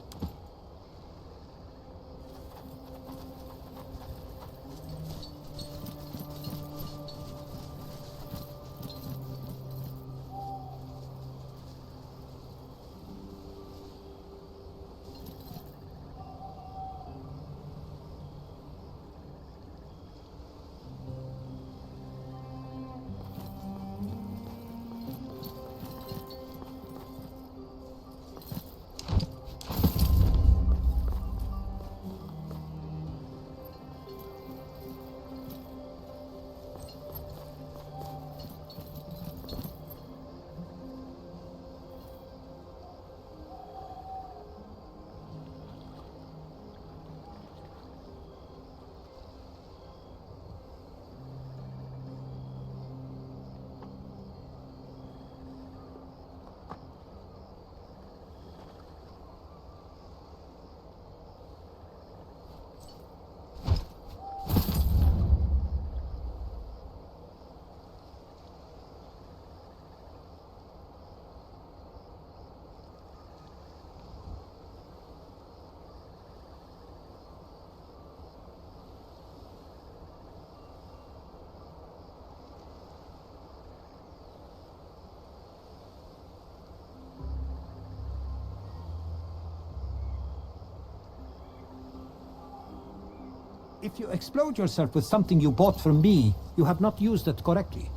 If you explode yourself with something you bought from me, you have not used it correctly.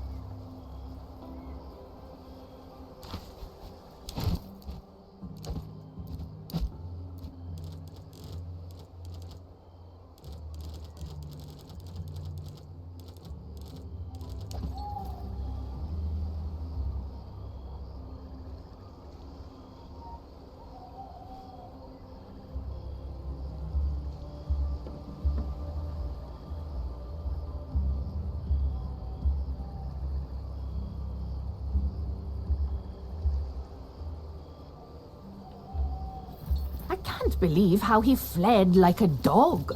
I can't believe how he fled like a dog.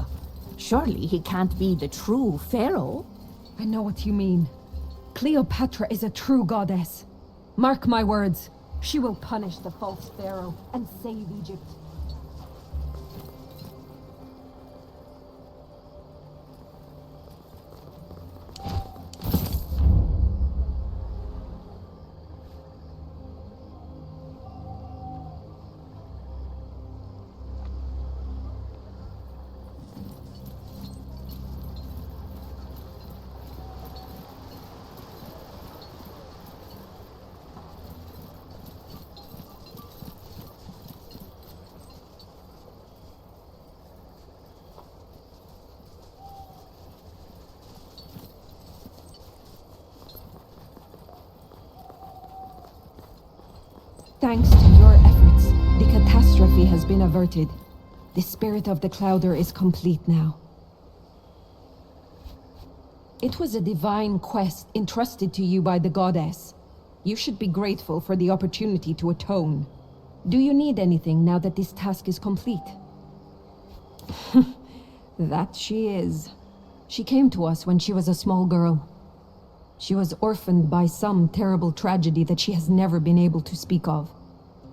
Surely he can't be the true pharaoh. I know what you mean. Cleopatra is a true goddess. Mark my words, she will punish the false pharaoh and save Egypt. Thanks to your efforts, the catastrophe has been averted. The spirit of the Clouder is complete now. It was a divine quest entrusted to you by the goddess. You should be grateful for the opportunity to atone. Do you need anything now that this task is complete? That she is. She came to us when she was a small girl. She was orphaned by some terrible tragedy that she has never been able to speak of.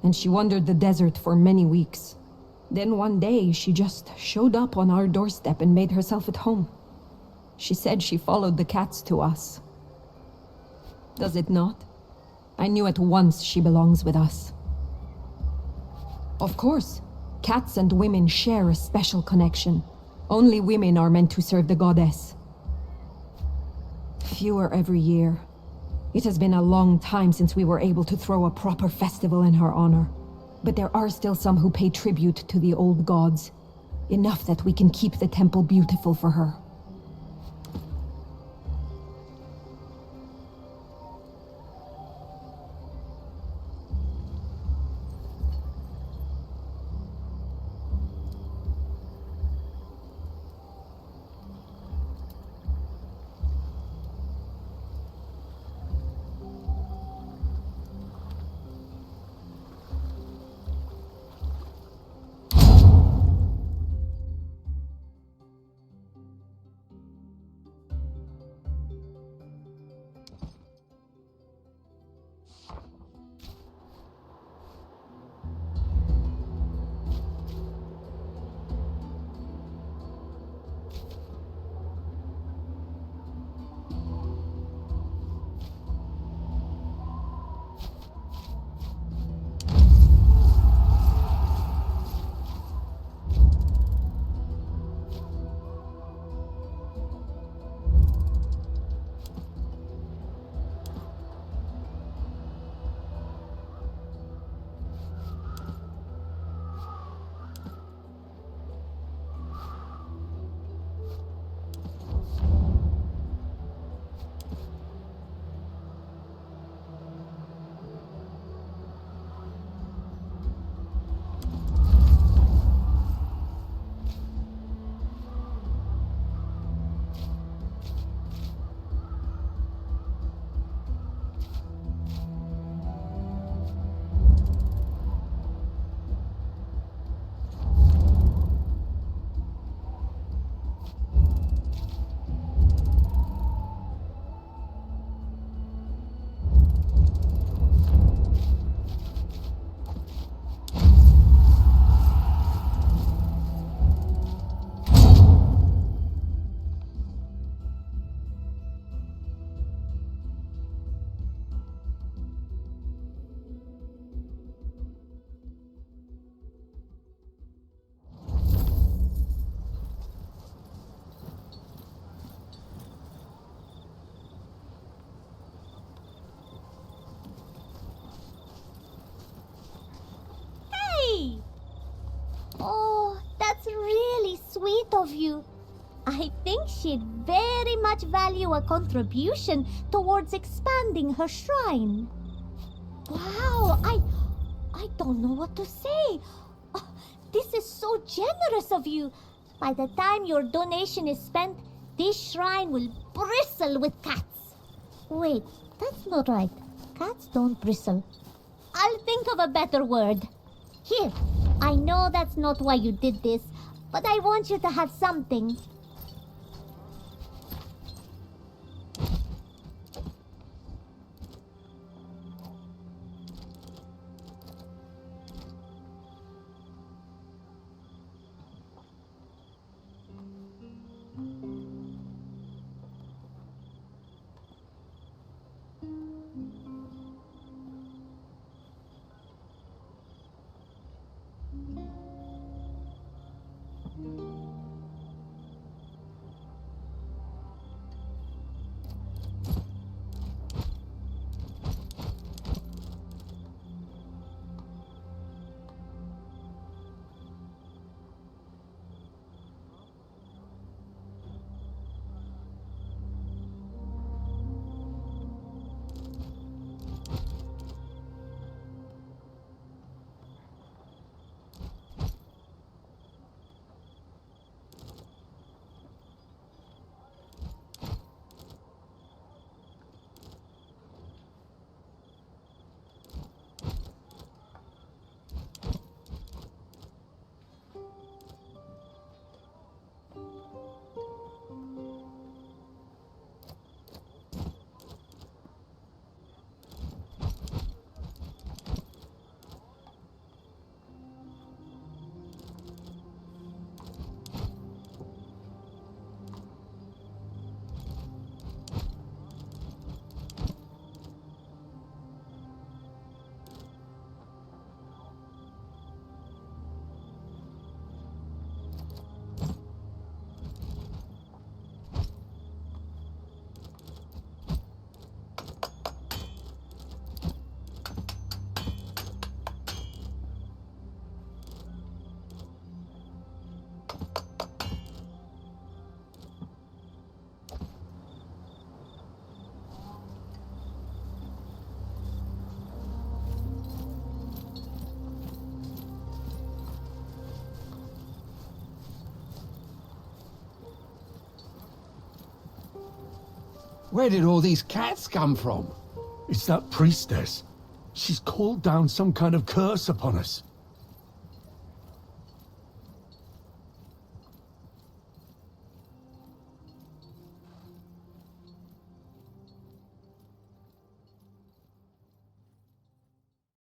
And she wandered the desert for many weeks. Then one day, she just showed up on our doorstep and made herself at home. She said she followed the cats to us. Does it not? I knew at once she belongs with us. Of course, cats and women share a special connection. Only women are meant to serve the goddess. Fewer every year. It has been a long time since we were able to throw a proper festival in her honor. But there are still some who pay tribute to the old gods. Enough that we can keep the temple beautiful for her. Of you. I think she'd very much value a contribution towards expanding her shrine. Wow, I don't know what to say. Oh, this is so generous of you. By the time your donation is spent, this shrine will bristle with cats. Wait, that's not right. Cats don't bristle. I'll think of a better word. Here, I know that's not why you did this, but I want you to have something. Where did all these cats come from? It's that priestess. She's called down some kind of curse upon us.